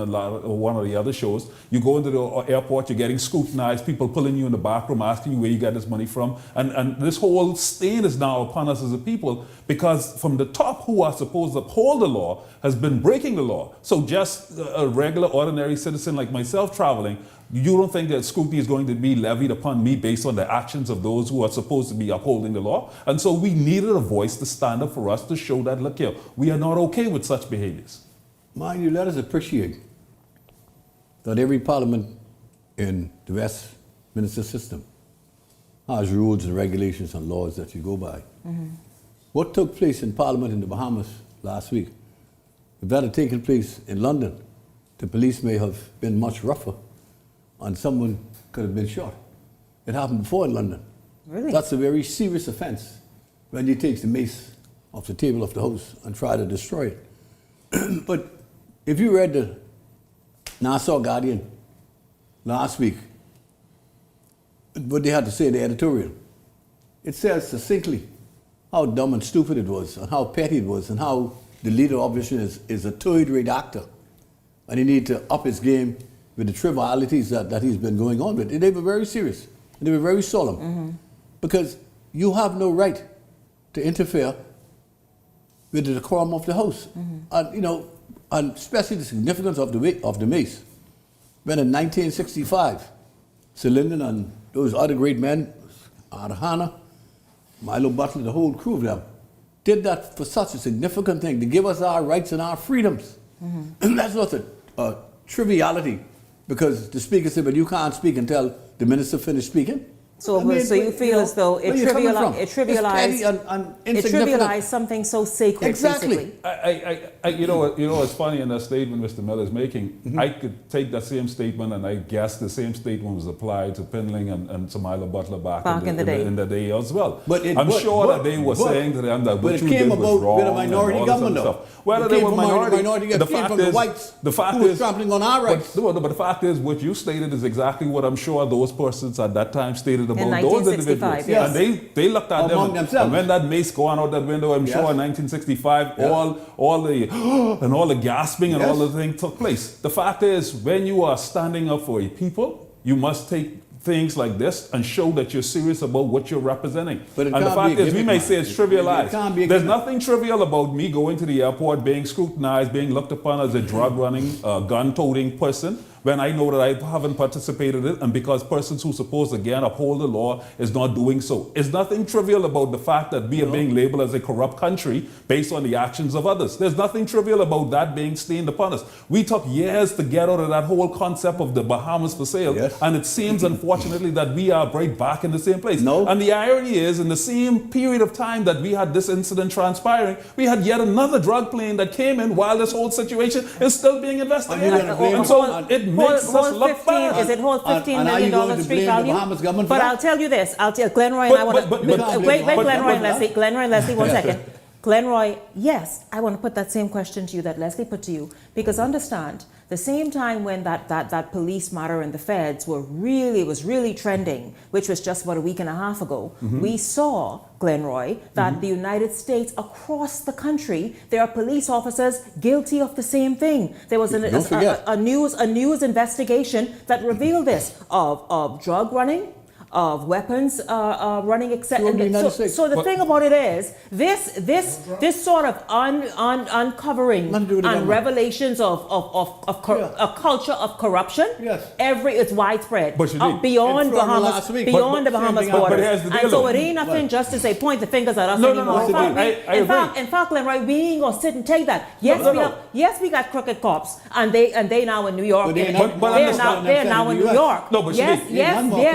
one of the other shows, you go into the airport, you're getting scrutinized, people pulling you in the back room, asking you where you get this money from. And this whole stain is now upon us as a people, because from the top, who are supposed to uphold the law has been breaking the law. So just a regular, ordinary citizen like myself traveling, you don't think that scrutiny is going to be levied upon me based on the actions of those who are supposed to be upholding the law? And so we needed a voice to stand up for us to show that, look here, we are not okay with such behaviors. Mind you, let us appreciate that every parliament in the Westminster system has rules and regulations and laws that you go by. What took place in Parliament in the Bahamas last week, if that had taken place in London, the police may have been much rougher and someone could have been shot. It happened before in London. Really? That's a very serious offense when you take the mace off the table of the house and try to destroy it. But if you read the Nassau Guardian last week, what they had to say in the editorial, it says succinctly how dumb and stupid it was, and how petty it was, and how the leader of opposition is a third-rate actor, and he needs to up his game with the trivialities that he's been going on with. They were very serious, and they were very solemn, because you have no right to interfere with the decorum of the House. And, you know, and especially the significance of the mace. When in 1965, Sir Lyndon and those other great men, Arthur Milo Butler, the whole crew of them, did that for such a significant thing, to give us our rights and our freedoms. And that's not a triviality, because the speaker said, but you can't speak until the minister finished speaking. So, so you feel as though it trivialized something so sacred. Exactly. Basically. You know what's funny in that statement Mr. Miller is making? I could take that same statement, and I guess the same statement was applied to Pinling and Samila Butler back in the day as well. But I'm sure that they were saying to them that what you did was wrong. With a minority government, though. Whether they were minority, the fact is, the fact who was trampling on our rights. But the fact is, what you stated is exactly what I'm sure those persons at that time stated about those individuals. Yes. And they looked at them, and when that mace go on out that window, I'm sure in 1965, all the gasping and all the things took place. The fact is, when you are standing up for a people, you must take things like this and show that you're serious about what you're representing. But it And the can't be fact a is, we gimmick, may man. say it's It can't be trivialized. a There's gimmick. nothing trivial about me going to the airport, being scrutinized, being looked upon as a drug-running, gun-toting person, when I know that I haven't participated in it, and because persons who supposed again uphold the law is not doing so. It's nothing trivial about the fact that we are being labeled as a corrupt country based on the actions of others. There's nothing trivial about that being stained upon us. We took years to get out of that whole concept of the Bahamas for sale, and it seems unfortunately that we are right back in the same place. And the irony is, in the same period of time that we had this incident transpiring, we had yet another drug plane that came in while this whole situation is still being investigated. And so it makes us look bad. Is it hold $15 And are you million going to street blame the value? Bahamas government for But that? I'll tell you this. Glenroy and I want to... Wait, Glenroy and Leslie. Glenroy and Leslie, 1 second. Glenroy, yes, I want to put that same question to you that Leslie put to you, because understand, the same time when that police matter and the feds was really trending, which was just about a week and a half ago, we saw, Glenroy, that the United States, across the country, there are police officers guilty of the same thing. There was a news investigation that revealed this of drug running, of weapons running, etc. So the thing about it is, this sort of uncovering and revelations of a culture of corruption, it's widespread beyond Bahamas, beyond the Bahamas borders. And so it ain't nothing just to say point the fingers at us anymore. In fact, Glenroy, we ain't gonna sit and take that. Yes, we got crooked cops, and they now in New York. They're now in New York. Yes,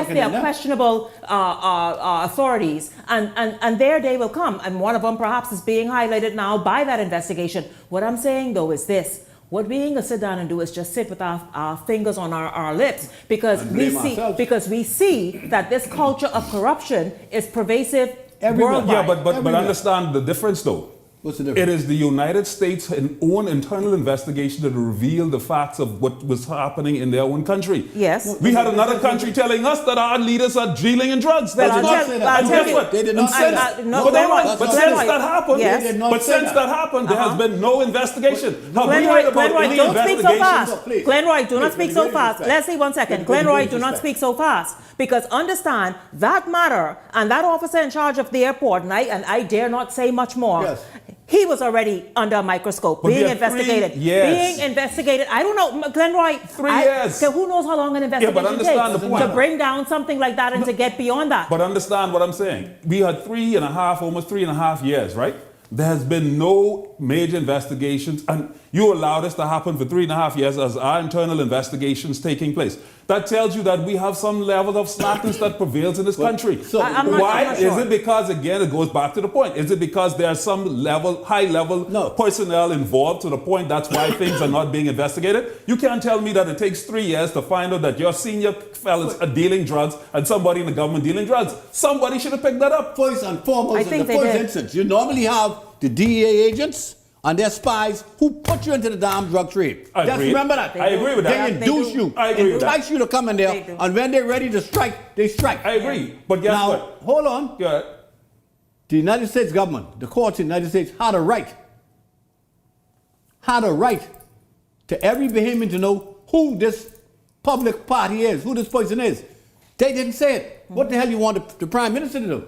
they are questionable authorities, and there they will come, and one of them perhaps is being highlighted now by that investigation. What I'm saying though is this: what we ain't gonna sit down and do is just sit with our fingers on our lips, because we see that this culture of corruption is pervasive worldwide. Yeah, but understand the difference though. What's the difference? It is the United States' own internal investigation that revealed the facts of what was happening in their own country. Yes. We had another country telling us that our leaders are dealing in drugs. Well, And guess what? They did not say that. But since that happened, there has been no investigation. Glenroy, don't speak so fast. Glenroy, do not speak so fast. Leslie, 1 second. Glenroy, do not speak so fast. Because understand, that matter, and that officer in charge of the airport, and I dare not say much more, he was already under a microscope, being investigated. Being investigated. I don't know, Glenroy. 3 years. Okay, who knows how long an investigation takes to bring down something like that and to get beyond that? But understand what I'm saying. We had almost 3.5 years, right? There has been no major investigations, and you allowed this to happen for 3.5 years as our internal investigations taking place. That tells you that we have some level of slackness that prevails in this country. So why? Is it because, again, it goes back to the point, is it because there's some high level personnel involved to the point that's why things are not being investigated? You can't tell me that it takes 3 years to find out that your senior fellas are dealing drugs and somebody in the government dealing drugs. Somebody should have picked that up. First and foremost, in the first instance, you normally have the DEA agents and their spies who put you into the damn drug trade. Just remember that. I agree with that. They induce you, entice you to come in there, and when they're ready to strike, they strike. I agree. But guess now, what? Hold on. The United States government, the courts in the United States, had a right to every Bahamian to know who this public party is, who this person is. They didn't say it. What the hell you want the Prime Minister to do?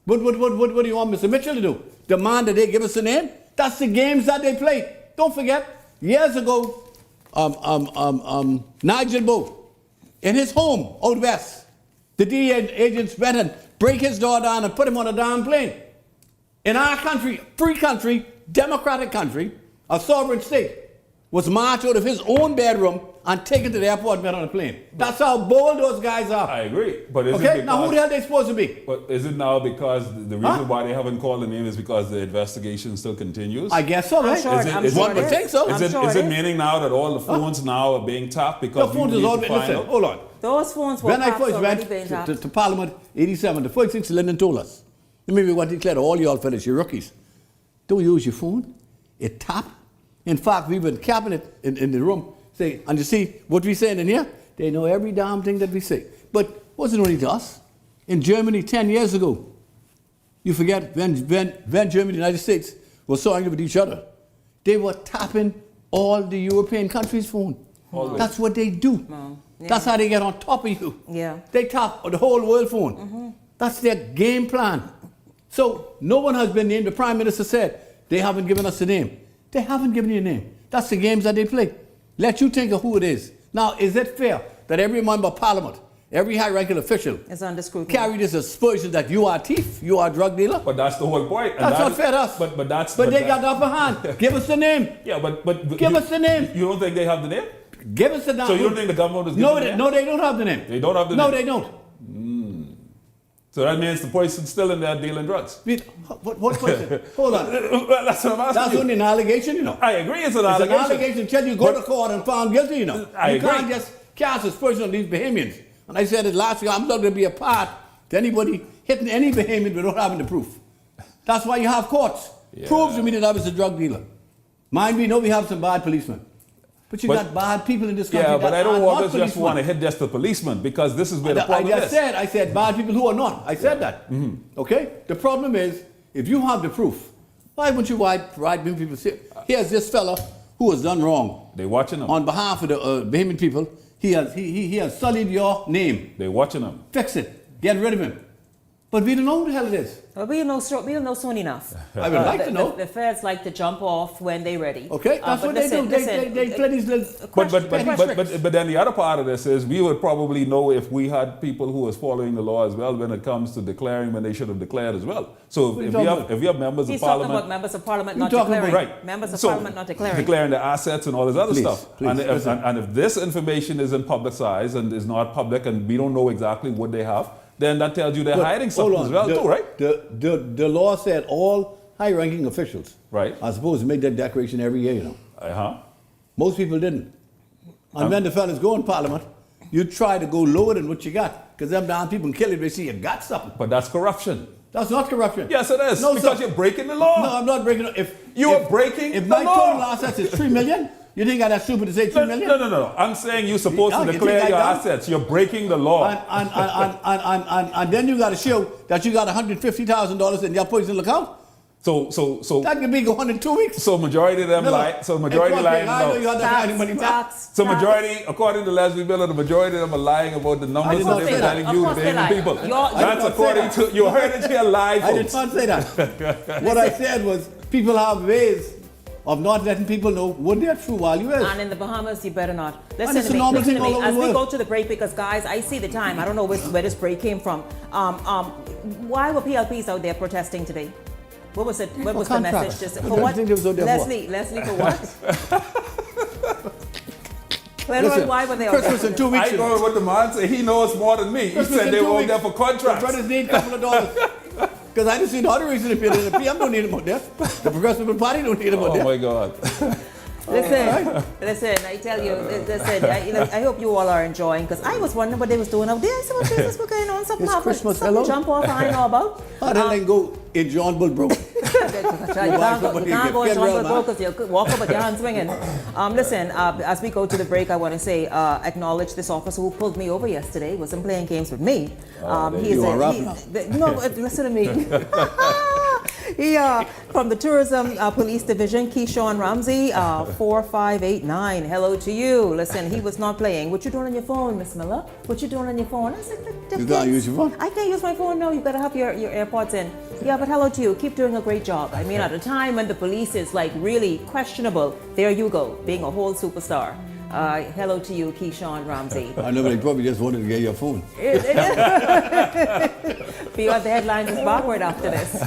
What do you want Mr. Mitchell to do? Demand that they give us a name? That's the games that they play. Don't forget, years ago, Nigel Bowe, in his home out west, the DEA agents went and break his door down and put him on a damn plane. In our country, free country, democratic country, a sovereign state, was marched out of his own bedroom and taken to the airport and went on a plane. That's how bold those guys are. I agree. But is it okay, because, now who the hell they supposed to be? But is it now because the reason why they haven't called the name is because the investigation still continues? I guess so, right? One would think so. Is it meaning now that all the phones now are being tapped because the phones is all listen, hold on. Those phones were when I first went to Parliament 87, the first thing Lyndon told us, maybe what he declared to all y'all fellas, you rookies, don't use your phone. It tap. In fact, we were in cabinet in the room, say, and you see what we saying in here? They know every damn thing that we say. But it wasn't only to us. In Germany 10 years ago, you forget when Germany and the United States were so angry with each other, they were tapping all the European countries' phone. Always. That's what they do. That's how they get on top of you. Yeah. They talk the whole world phone. That's their game plan. So no one has been named. The Prime Minister said they haven't given us a name. They haven't given you a name. That's the games that they play. Let you think of who it is. Now, is it fair that every member of Parliament, every high-ranking official is under scrutiny, carry this aspersion that you are a thief, you are a drug dealer? But that's the whole point. That's not fair to us. But they got the upper hand. Give us the name. Yeah, but give us the name. You don't think they have the name? Give us the name. So you don't think the government is giving the name? No, they don't have the name. They don't have the name? name? No, they don't. So that means the person's still in there dealing drugs. What person? Hold on. That's what I'm asking. That's only an allegation, you know. I agree, it's an allegation. It's an allegation until you go to court and found guilty, you know. I agree. You can't just cast aspersion on these Bahamians. And I said it last year, I'm not going to be a part to anybody hitting any Bahamian without having the proof. That's why you have courts. Yeah. Prove to me that I was a drug dealer. Mind we know we have some bad policemen. But you got bad people in this country. Yeah, but I don't always just want to hit hit just the policeman because this is where the problem is. I said bad people who are not. I said that. Okay? The problem is, if you have the proof, why wouldn't you write people say, here's this fella who has done wrong. They watching him. On behalf of the Bahamian people, he has sullied your name. They watching him. Fix it. Get rid of him. But we don't know who the hell it is. Well, we don't know soon enough. I would like to know. The feds like to jump off when they're ready. Okay, that's what they do. They play these little But then the other part of this is we would probably know if we had people who was following the law as well when it comes to declaring when they should have declared as well. So if we have members of parliament, he's talking about members of parliament not declaring. Right. Members of parliament not declaring. Declaring their assets and all this other stuff. Please, and if this information isn't publicized and is not public and we don't know exactly what they have, then that tells you they're hiding something as well too, right? The law said all high-ranking officials are supposed to make that declaration every year, you know. Most people didn't. And when the fellas go in Parliament, you try to go lower than what you got. Because them damn people kill you, they see you got something. But that's corruption. That's not corruption. Yes, it is. No, because you're breaking the law. No, I'm not breaking the law. You're breaking the law. If my total assets is 3 million, you think I'm that stupid to say 3 million? No. I'm saying you're supposed to declare your assets. You're breaking the law. And then you got to show that you got $150,000 in your personal account. So that could be going in 2 weeks. So majority of them lie. So majority lying about. So majority, according to Leslie Miller, the majority of them are lying about the numbers that they're telling you, the Bahamian people. That's according to you heard it here live. I did not say that. What I said was people have ways of not letting people know what their true value is. And in the Bahamas, you better not. Listen Listen to me. As we world. go to the break, because guys, I see the time. I don't know where this break came from. Why were PLPs out there protesting today? What was it? What was the message? Just, for what? Leslie, for what? Why were they out Christmas there? in 2 weeks. I know what the man said. He knows more than me. He said they were out there for contracts. The brothers need a couple of dollars. Because I didn't see the other reason if you're the PM don't need them out there. The Progressive Party don't need them out there. Oh my God. Listen, I tell you, I hope you all are enjoying, because I was wondering what they was doing out there. I said, what business was going on? Something happened. Something jump off I know about. How did they go in John Bull broke? You can't go in John Bull broke because you walk up with your hands swinging. Listen, as we go to the break, I want to say, acknowledge this officer who pulled me over yesterday. Wasn't playing games with me. Listen to me. From the Tourism Police Division, Keyshawn Ramsey, 4589. Hello to you. Listen, he was not playing. What you doing on your phone, Miss Miller? What you doing on your phone? I said, you can't use your phone? I can't use my phone. No, you better have your AirPods in. Yeah, but hello to you. Keep doing a great job. I mean, at a time when the police is like really questionable, there you go, being a whole superstar. Hello to you, Keyshawn Ramsey. I know, but they probably just wanted to get your phone. Beyond the Headlines is backward after this.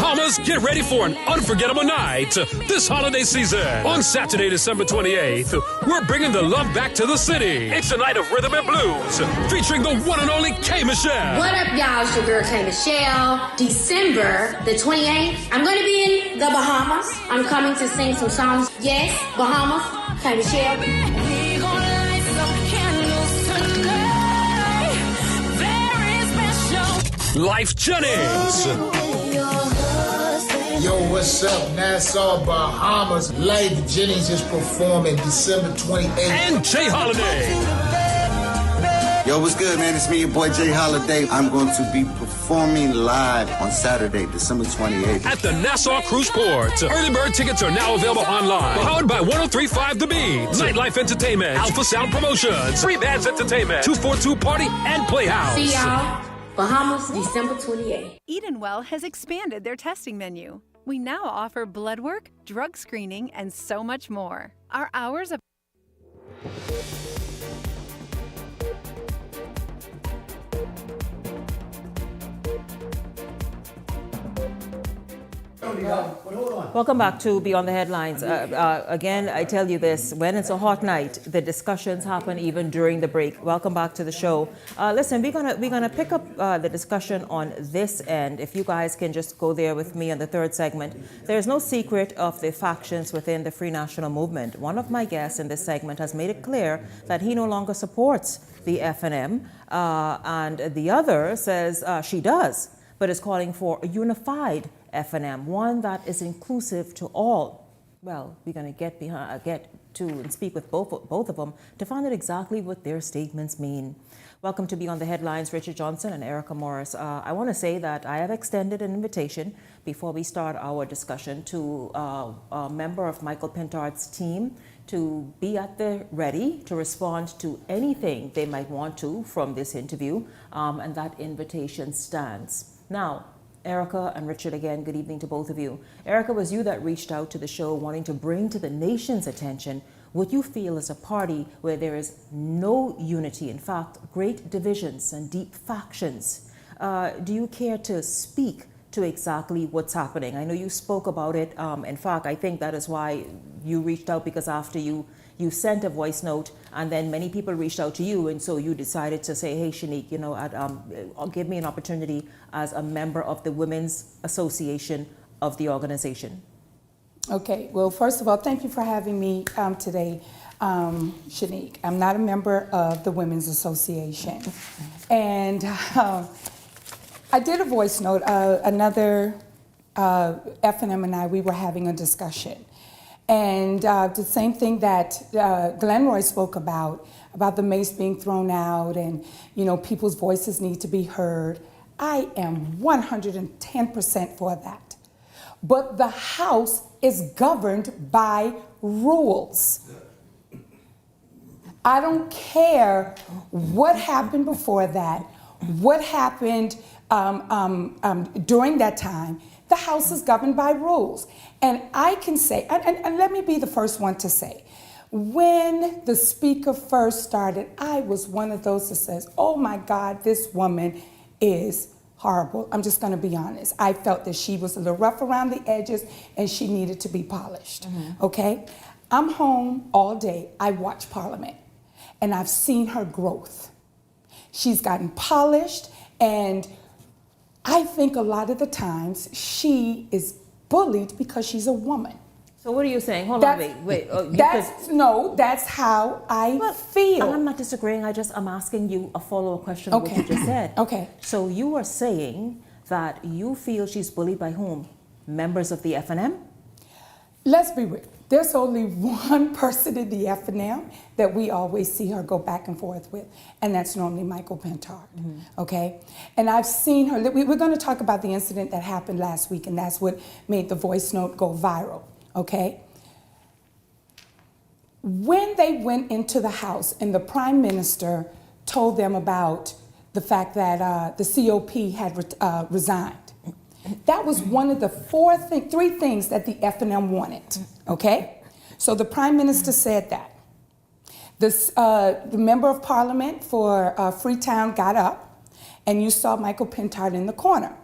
Bahamas, get ready for an unforgettable night this holiday season. On Saturday, December 28th, we're bringing the love back to the city. It's a night of rhythm and blues featuring the one and only K. Michelle. What up, y'all? It's your girl K. Michelle. December the 28th, I'm going to be in the Bahamas. I'm coming to sing some songs. Yes, Bahamas, K. Michelle. We gonna light some candles tonight. Very special. Life Jennings. Yo, what's up? Nassau, Bahamas. Life Jennings is performing December 28th. And Jay Holiday. Yo, what's good, man? It's me, your boy Jay Holiday. I'm going to be performing live on Saturday, December 28th. At the Nassau Cruise Port. Early bird tickets are now available online. Powered by 103.5 The Beat. Nightlife Entertainment. Alpha Sound Promotions. Free Bands Entertainment. 242 Party and Playhouse. See y'all. Bahamas, December 28th. Edenwell has expanded their testing menu. We now offer blood work, drug screening, and so much more. Our hours of Welcome back to Beyond the Headlines. Again, I tell you this, when it's a hot night, the discussions happen even during the break. Welcome back to the show. Listen, we're gonna pick up the discussion on this end. If you guys can just go there with me on the third segment. There's no secret of the factions within the Free National Movement. One of my guests in this segment has made it clear that he no longer supports the FNM, and the other says she does, but is calling for a unified FNM, one that is inclusive to all. Well, we're going to get to and speak with both of them to find out exactly what their statements mean. Welcome to Beyond the Headlines, Richard Johnson and Erica Morris. I want to say that I have extended an invitation before we start our discussion to a member of Michael Pintard's team to be at the ready to respond to anything they might want to from this interview, and that invitation stands. Now, Erica and Richard, again, good evening to both of you. Erica, was you that reached out to the show wanting to bring to the nation's attention what you feel is a party where there is no unity, in fact, great divisions and deep factions. Do you care to speak to exactly what's happening? I know you spoke about it. In fact, I think that is why you reached out, because after you sent a voice note, and then many people reached out to you, and so you decided to say, hey, Shanique, you know, give me an opportunity as a member of the Women's Association of the organization. Okay, well, first of all, thank you for having me today, Shanique. I'm not a member of the Women's Association. And I did a voice note. Another FNM and I, we were having a discussion. And the same thing that Glenroy spoke about the mace being thrown out and, you know, people's voices need to be heard. I am 110% for that. But the House is governed by rules. I don't care what happened before that, what happened during that time. The House is governed by rules. And I can say, and let me be the first one to say, when the speaker first started, I was one of those that says, oh my God, this woman is horrible. I'm just gonna be honest. I felt that she was a little rough around the edges and she needed to be polished, okay? I'm home all day, I watch Parliament, and I've seen her growth. She's gotten polished, and I think a lot of the times she is bullied because she's a woman. So what are you saying? Hold on, wait. That's how I feel. And I'm not disagreeing. I'm asking you a follow-up question of what you just said. Okay. So you are saying that you feel she's bullied by whom? Members of the FNM? Let's be real. There's only one person in the FNM that we always see her go back and forth with, and that's normally Michael Pintard, okay? And I've seen her, we're gonna talk about the incident that happened last week, and that's what made the voice note go viral, okay? When they went into the House and the Prime Minister told them about the fact that the COP had resigned, that was one of the three things that the FNM wanted, okay? So the Prime Minister said that. The Member of Parliament for Freetown got up, and you saw Michael Pintard in the corner.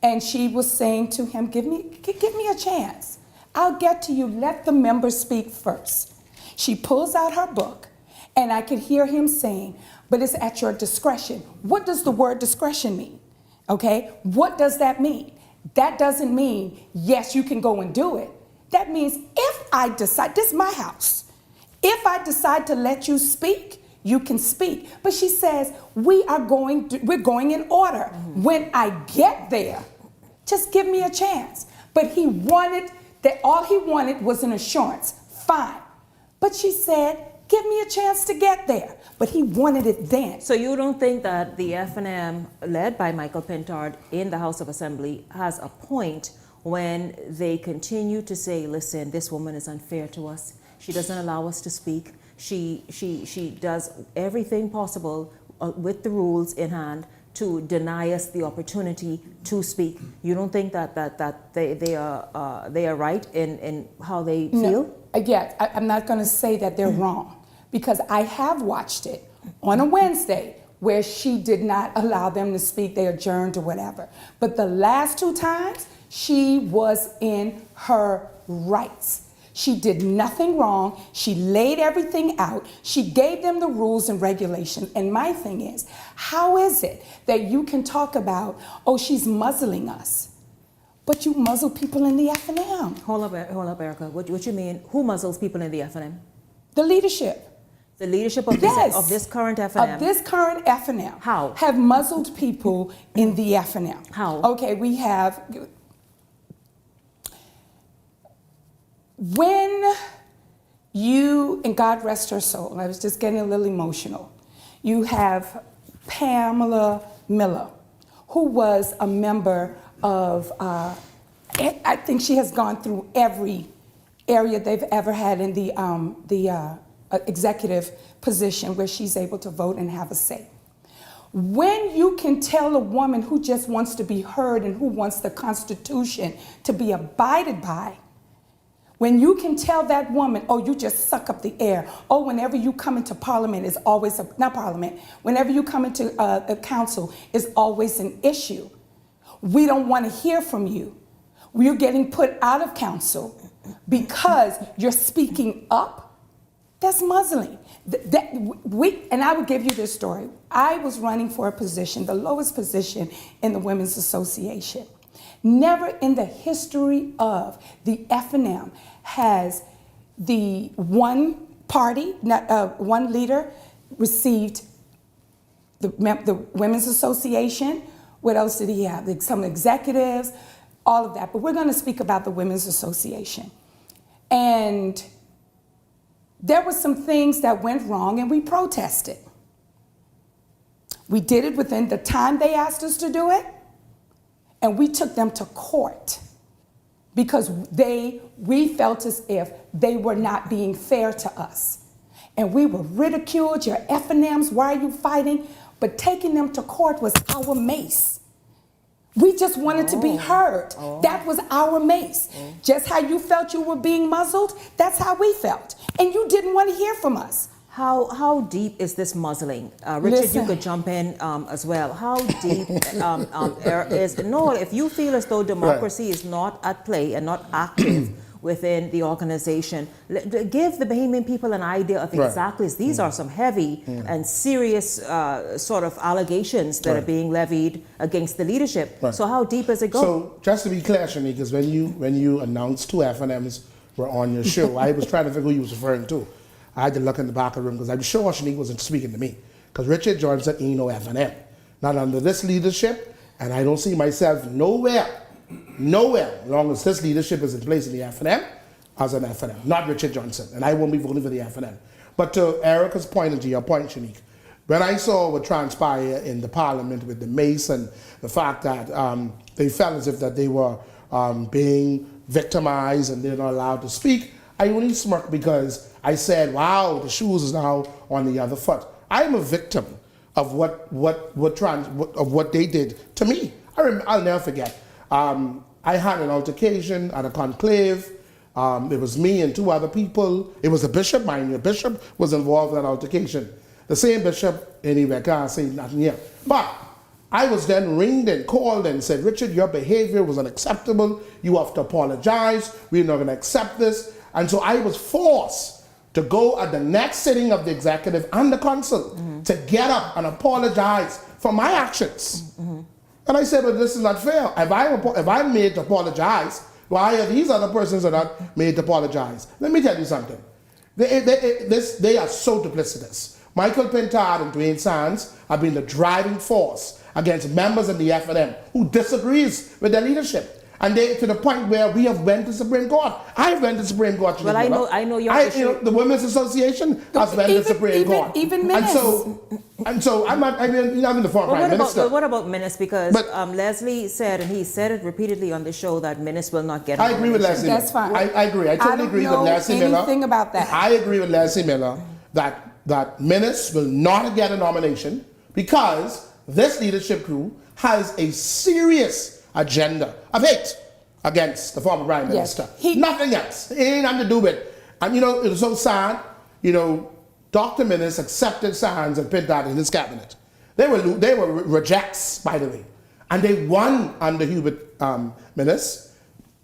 And she was saying to him, give me a chance. I'll get to you. Let the members speak first. She pulls out her book, and I could hear him saying, but it's at your discretion. What does the word discretion mean? Okay, what does that mean? That doesn't mean, yes, you can go and do it. That means if I decide, this is my house. If I decide to let you speak, you can speak. But she says, we're going in order. When I get there, just give me a chance. But he wanted, that all he wanted was an assurance. Fine. But she said, give me a chance to get there. But he wanted it then. So you don't think that the F&M, led by Michael Pintard in the House of Assembly, has a point when they continue to say, listen, this woman is unfair to us. She doesn't allow us to speak. She does everything possible with the rules in hand to deny us the opportunity to speak. You don't think that they are right in how they feel? Yes, I'm not going to say that they're wrong, because I have watched it on a Wednesday where she did not allow them to speak. They adjourned or whatever. But the last 2 times, she was in her rights. She did nothing wrong. She laid everything out. She gave them the rules and regulations. And my thing is, how is it that you can talk about, oh, she's muzzling us, but you muzzle people in the F&M? Hold up, Erica. What you mean? Who muzzles people in the F&M? The leadership. The leadership of this current F&M? Of this current F&M. How? Have muzzled people in the F&M. How? Okay, we have... When you, and God rest her soul, I was just getting a little emotional, you have Pamela Miller, who was a member of, I think she has gone through every area they've ever had in the executive position where she's able to vote and have a say. When you can tell a woman who just wants to be heard and who wants the Constitution to be abided by, when you can tell that woman, oh, you just suck up the air. Oh, whenever you come into Parliament is always, not Parliament, whenever you come into a council is always an issue. We don't want to hear from you. We're getting put out of council because you're speaking up. That's muzzling. And I would give you this story. I was running for a position, the lowest position in the Women's Association. Never in the history of the F&M has the one party, one leader received the Women's Association. What else did he have? Some executives, all of that. But we're going to speak about the Women's Association. And there were some things that went wrong, and we protested. We did it within the time they asked us to do it. And we took them to court because we felt as if they were not being fair to us. And we were ridiculed, your F&Ms, why are you fighting? But taking them to court was our mace. We just wanted to be heard. That was our mace. Just how you felt you were being muzzled, that's how we felt. And you didn't want to hear from us. How deep is this muzzling? Richard, you could jump in as well. How deep if you feel as though democracy is not at play and not active within the organization, give the Bahamian people an idea of exactly, these are some heavy and serious sort of allegations that are being levied against the leadership. So how deep does it go? So just to be clear, Shanique, because when you announced 2 F&Ms were on your show, I was trying to figure who you was referring to. I had to look in the back of the room because I'm sure Shanique wasn't speaking to me. Because Richard Johnson ain't no F&M. Not under this leadership, and I don't see myself nowhere, as long as this leadership is in place in the F&M, as an F&M. Not Richard Johnson, and I won't be voting for the F&M. But to Erica's point and to your point, Shanique, when I saw what transpired in the Parliament with the mace and the fact that they felt as if that they were being victimized and they're not allowed to speak, I only smirked because I said, wow, the shoes is now on the other foot. I'm a victim of what they did to me. I'll never forget. I had an altercation at a conclave. It was me and 2 other people. It was a bishop, mind you. A bishop was involved in that altercation. The same bishop, anyway, I can't say nothing here. But I was then ringed and called and said, Richard, your behavior was unacceptable. You have to apologize. We're not going to accept this. And so I was forced to go at the next sitting of the executive and the council to get up and apologize for my actions. And I said, but this is not fair. If I'm made to apologize, why are these other persons are not made to apologize? Let me tell you something. They are so duplicitous. Michael Pintard and Dwayne Sands have been the driving force against members of the FNM who disagrees with their leadership. And they, to the point where we have went to Supreme Court. I've went to Supreme Court. Well, I know your issue. The Women's Association has went to Supreme Court. Even ministers. And so I'm in the former Prime Minister. But what about Minnis? Because Leslie said, and he said it repeatedly on the show, that Minnis will not get. I agree with Leslie. That's fine. I agree. I totally agree with Leslie Miller. I don't know anything about that. I agree with Leslie Miller that Minnis will not get a nomination because this leadership crew has a serious agenda of hate against the former Prime Minister. Nothing else. It ain't nothing to do with it. And it was so sad. Dr. Minnis accepted Sands and Pintard in his cabinet. They were rejects, by the way. And they won under Hubert Minnis,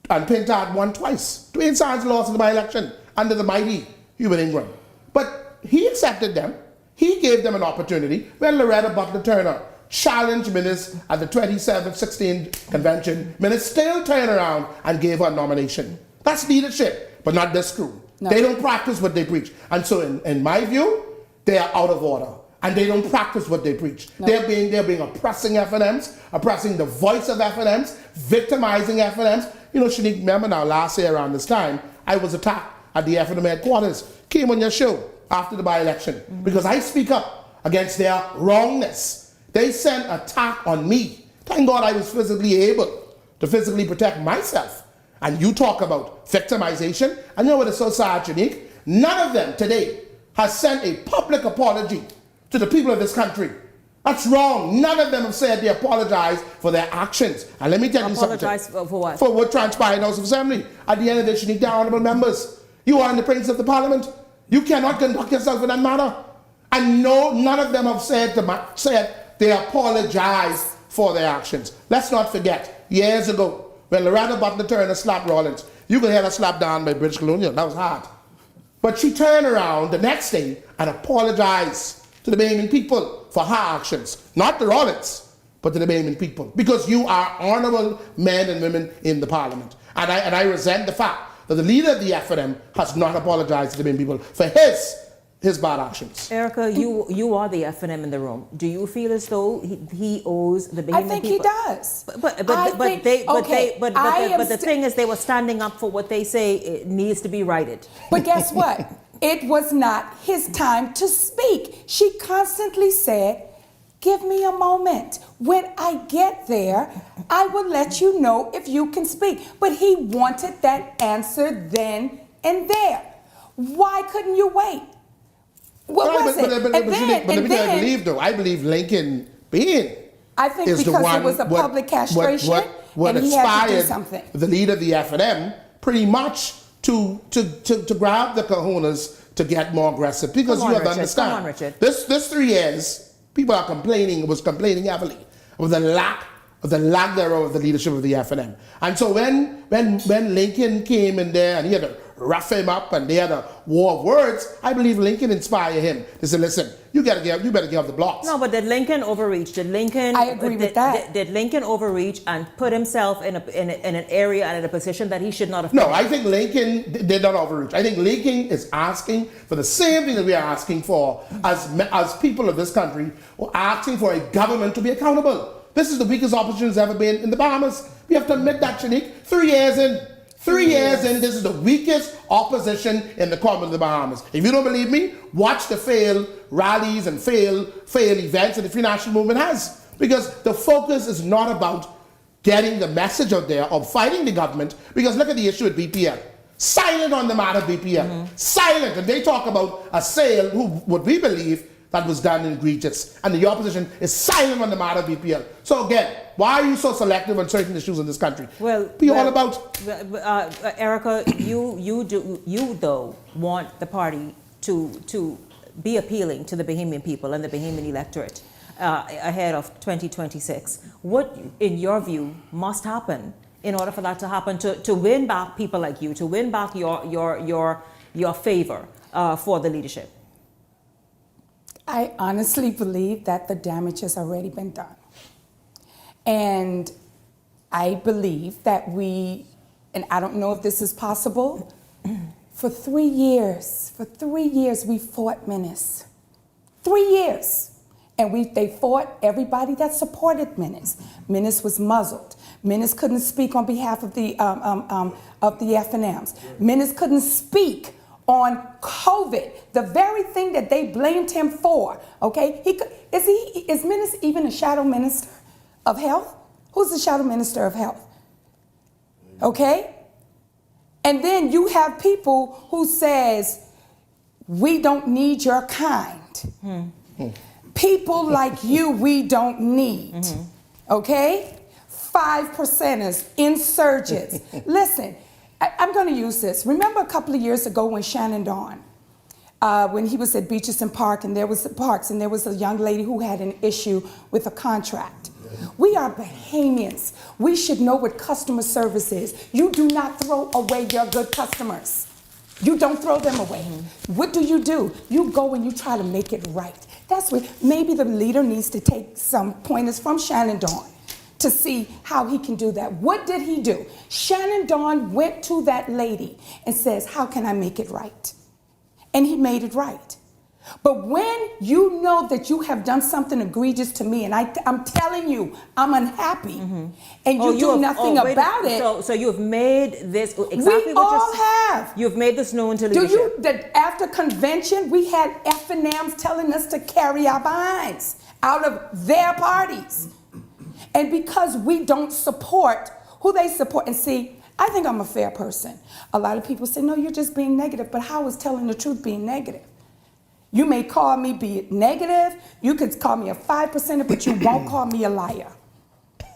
and Pintard won twice. Dwayne Sands lost in the by-election under the mighty Hubert Ingram. But he accepted them. He gave them an opportunity when Loretta Butler Turner challenged Minnis at the 2016 convention. Minnis still turned around and gave her a nomination. That's leadership, but not this crew. No. They don't practice what they preach. And so in my view, they are out of order. And they don't practice what they preach. No. They're being oppressing FNMs, oppressing the voice of FNMs, victimizing FNMs. Shanique, remember now, last year around this time, I was attacked at the FNM headquarters. Came on your show after the by-election because I speak up against their wrongness. They sent an attack on me. Thank God I was physically able to physically protect myself. And you talk about victimization. And you know what is so sad, Janique? None of them today has sent a public apology to the people of this country. That's wrong. None of them have said they apologize for their actions. And let me tell you something. Apologize for what? For what transpired in the House of Assembly. At the end of the day, Janique, they're honorable members. You are in the presence of the Parliament. You cannot conduct yourself in that manner. And no, none of them have said they apologize for their actions. Let's not forget, years ago, when Loretta Butler Turner slapped Rawlins, you could hear her slap down by British Colonial. That was hard. But she turned around the next day and apologized to the Bahamian people for her actions. Not the Rawlins, but to the Bahamian people. Because you are honorable men and women in the Parliament. And I resent the fact that the leader of the FNM has not apologized to the Bahamian people for his bad actions. Erica, you are the FNM in the room. Do you feel as though he owes the Bahamian people? I think he does. But the thing is, they were standing up for what they say it needs to be righted. But guess what? It was not his time to speak. She constantly said, give me a moment. When I get there, I will let you know if you can speak. But he wanted that answer then and there. Why couldn't you wait? What was it? I believe Lincoln Bean I think is because the one, it was a public castration what and he had to do inspired something. The leader of the FNM pretty much to grab the kahunas to get more aggressive because you have to understand. Come on, Richard. This 3 years, people are complaining heavily of the lack thereof of the leadership of the FNM. And so when Lincoln came in there and he had to rough him up and they had a war of words, I believe Lincoln inspired him to say, listen, you better give up the blocks. No, but did Lincoln overreach? I agree with that. Did Lincoln overreach and put himself in an area and in a position that he should not have? No, I think Lincoln did not overreach. I think Lincoln is asking for the same thing that we are asking for as people of this country who are asking for a government to be accountable. This is the weakest opposition has ever been in the Bahamas. We have to admit that, Shanique. 3 years in. 3 years in, this is the weakest opposition in the Commonwealth of the Bahamas. If you don't believe me, watch the failed rallies and failed events that the Free National Movement has. Because the focus is not about getting the message out there of fighting the government. Because look at the issue with BPL. Silent on the matter of BPL. Silent. And they talk about a sale, what we believe, that was done in egregious. And the opposition is silent on the matter of BPL. So again, why are you so selective on certain issues in this country? All about... Erica, you though want the party to be appealing to the Bahamian people and the Bahamian electorate. ahead of 2026. What, in your view, must happen in order for that to happen, to win back people like you, to win back your favor for the leadership? I honestly believe that the damage has already been done. And I believe that and I don't know if this is possible, for 3 years we fought Menace. 3 years. And they fought everybody that supported Menace. Menace was muzzled. Menace couldn't speak on behalf of the FNMs. Menace couldn't speak on COVID, the very thing that they blamed him for. Okay, is Menace even a shadow minister of health? Who's the shadow minister of health? Okay, and then you have people who says we don't need your kind. People like you, we don't need. Okay, 5%ers, insurgents. Listen. I'm going to use this. Remember a couple of years ago when Shannon Dawn, when he was at Beaches and Parks, and there was a young lady who had an issue with a contract. We are Bahamians. We should know what customer service is. You do not throw away your good customers. You don't throw them away. What do? You go and you try to make it right. That's what maybe the leader needs to take some pointers from Shannon Dawn to see how he can do that. What did he do? Shannon Dawn went to that lady and says, how can I make it right? And he made it right. But when you know that you have done something egregious to me, and I'm telling you, I'm unhappy, and you do nothing about it. So you've made this we exactly all have. You've made this known to leadership. That after convention, we had FNMs telling us to carry our behinds out of their parties. And because we don't support who they support, and see, I think I'm a fair person. A lot of people say, no, you're just being negative, but how is telling the truth being negative? You may call me be negative, you could call me a 5%er, but you won't call me a liar.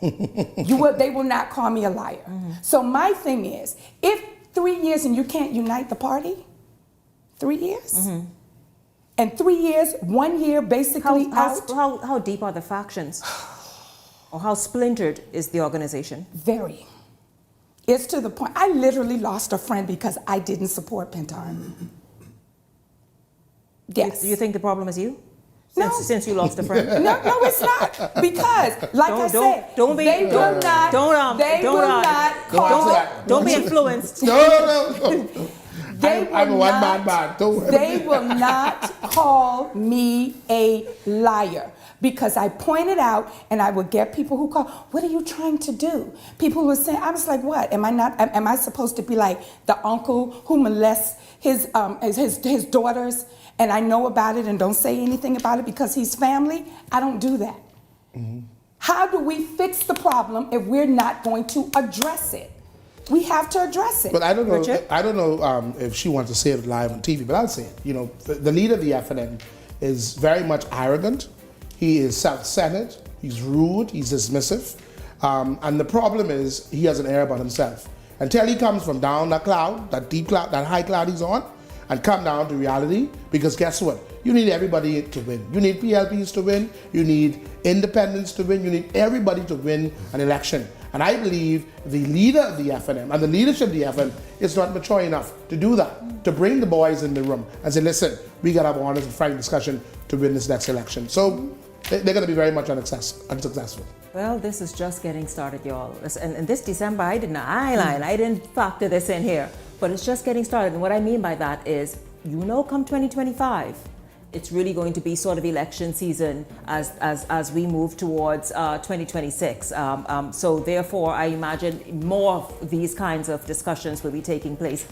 They will not call me a liar. So my thing is, if 3 years and you can't unite the party, 3 years? And 3 years, 1 year basically out. How deep are the factions? Or how splintered is the organization? Very. It's to the point, I literally lost a friend because I didn't support Pentard. Yes. You think the problem is you? No. Since you lost a friend? No, it's not. Because, like I said, they will not Don't be influenced. No. I'm a one-man band. They will not call me a liar. Because I pointed out, and I would get people who call, what are you trying to do? People were saying, I was like, what? Am I supposed to be like the uncle who molests his daughters, and I know about it and don't say anything about it because he's family? I don't do that. How do we fix the problem if we're not going to address it? We have to address it. But I don't know. Richard? I don't know if she wants to say it live on TV, but I'll say it. You know, the leader of the FNM is very much arrogant. He is self-centered, he's rude, he's dismissive. And the problem is he has an air about himself. Until he comes from down that cloud, that deep cloud, that high cloud he's on, and come down to reality, because guess what? You need everybody to win. You need PLPs to win, you need independents to win, you need everybody to win an election. And I believe the leader of the FNM and the leadership of the FNM is not mature enough to do that, to bring the boys in the room and say, listen, we got to have an honest and frank discussion to win this next election. So they're going to be very much unsuccessful. Well, this is just getting started, y'all. And this December, I didn't factor this in here, but it's just getting started. And what I mean by that is, come 2025, it's really going to be sort of election season as we move towards 2026. So therefore, I imagine more of these kinds of discussions will be taking place.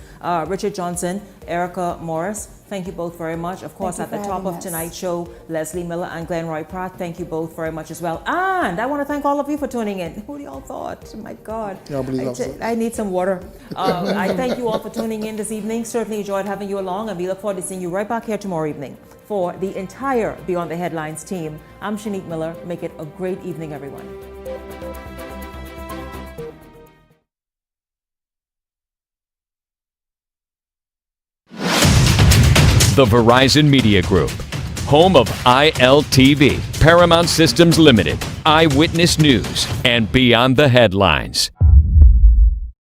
Richard Johnson, Erica Morris, thank you both very much. Of course, at the top of tonight's show, Leslie Miller and Glenroy Pratt, thank you both very much as well. And I want to thank all of you for tuning in. Who do y'all thought? Oh my God. I need some water. I thank you all for tuning in this evening. Certainly enjoyed having you along, and we look forward to seeing you right back here tomorrow evening. For the entire Beyond the Headlines team, I'm Shanique Miller. Make it a great evening, everyone. The Verizon Media Group. home of ILTV, Paramount Systems Limited, Eyewitness News, and Beyond the Headlines.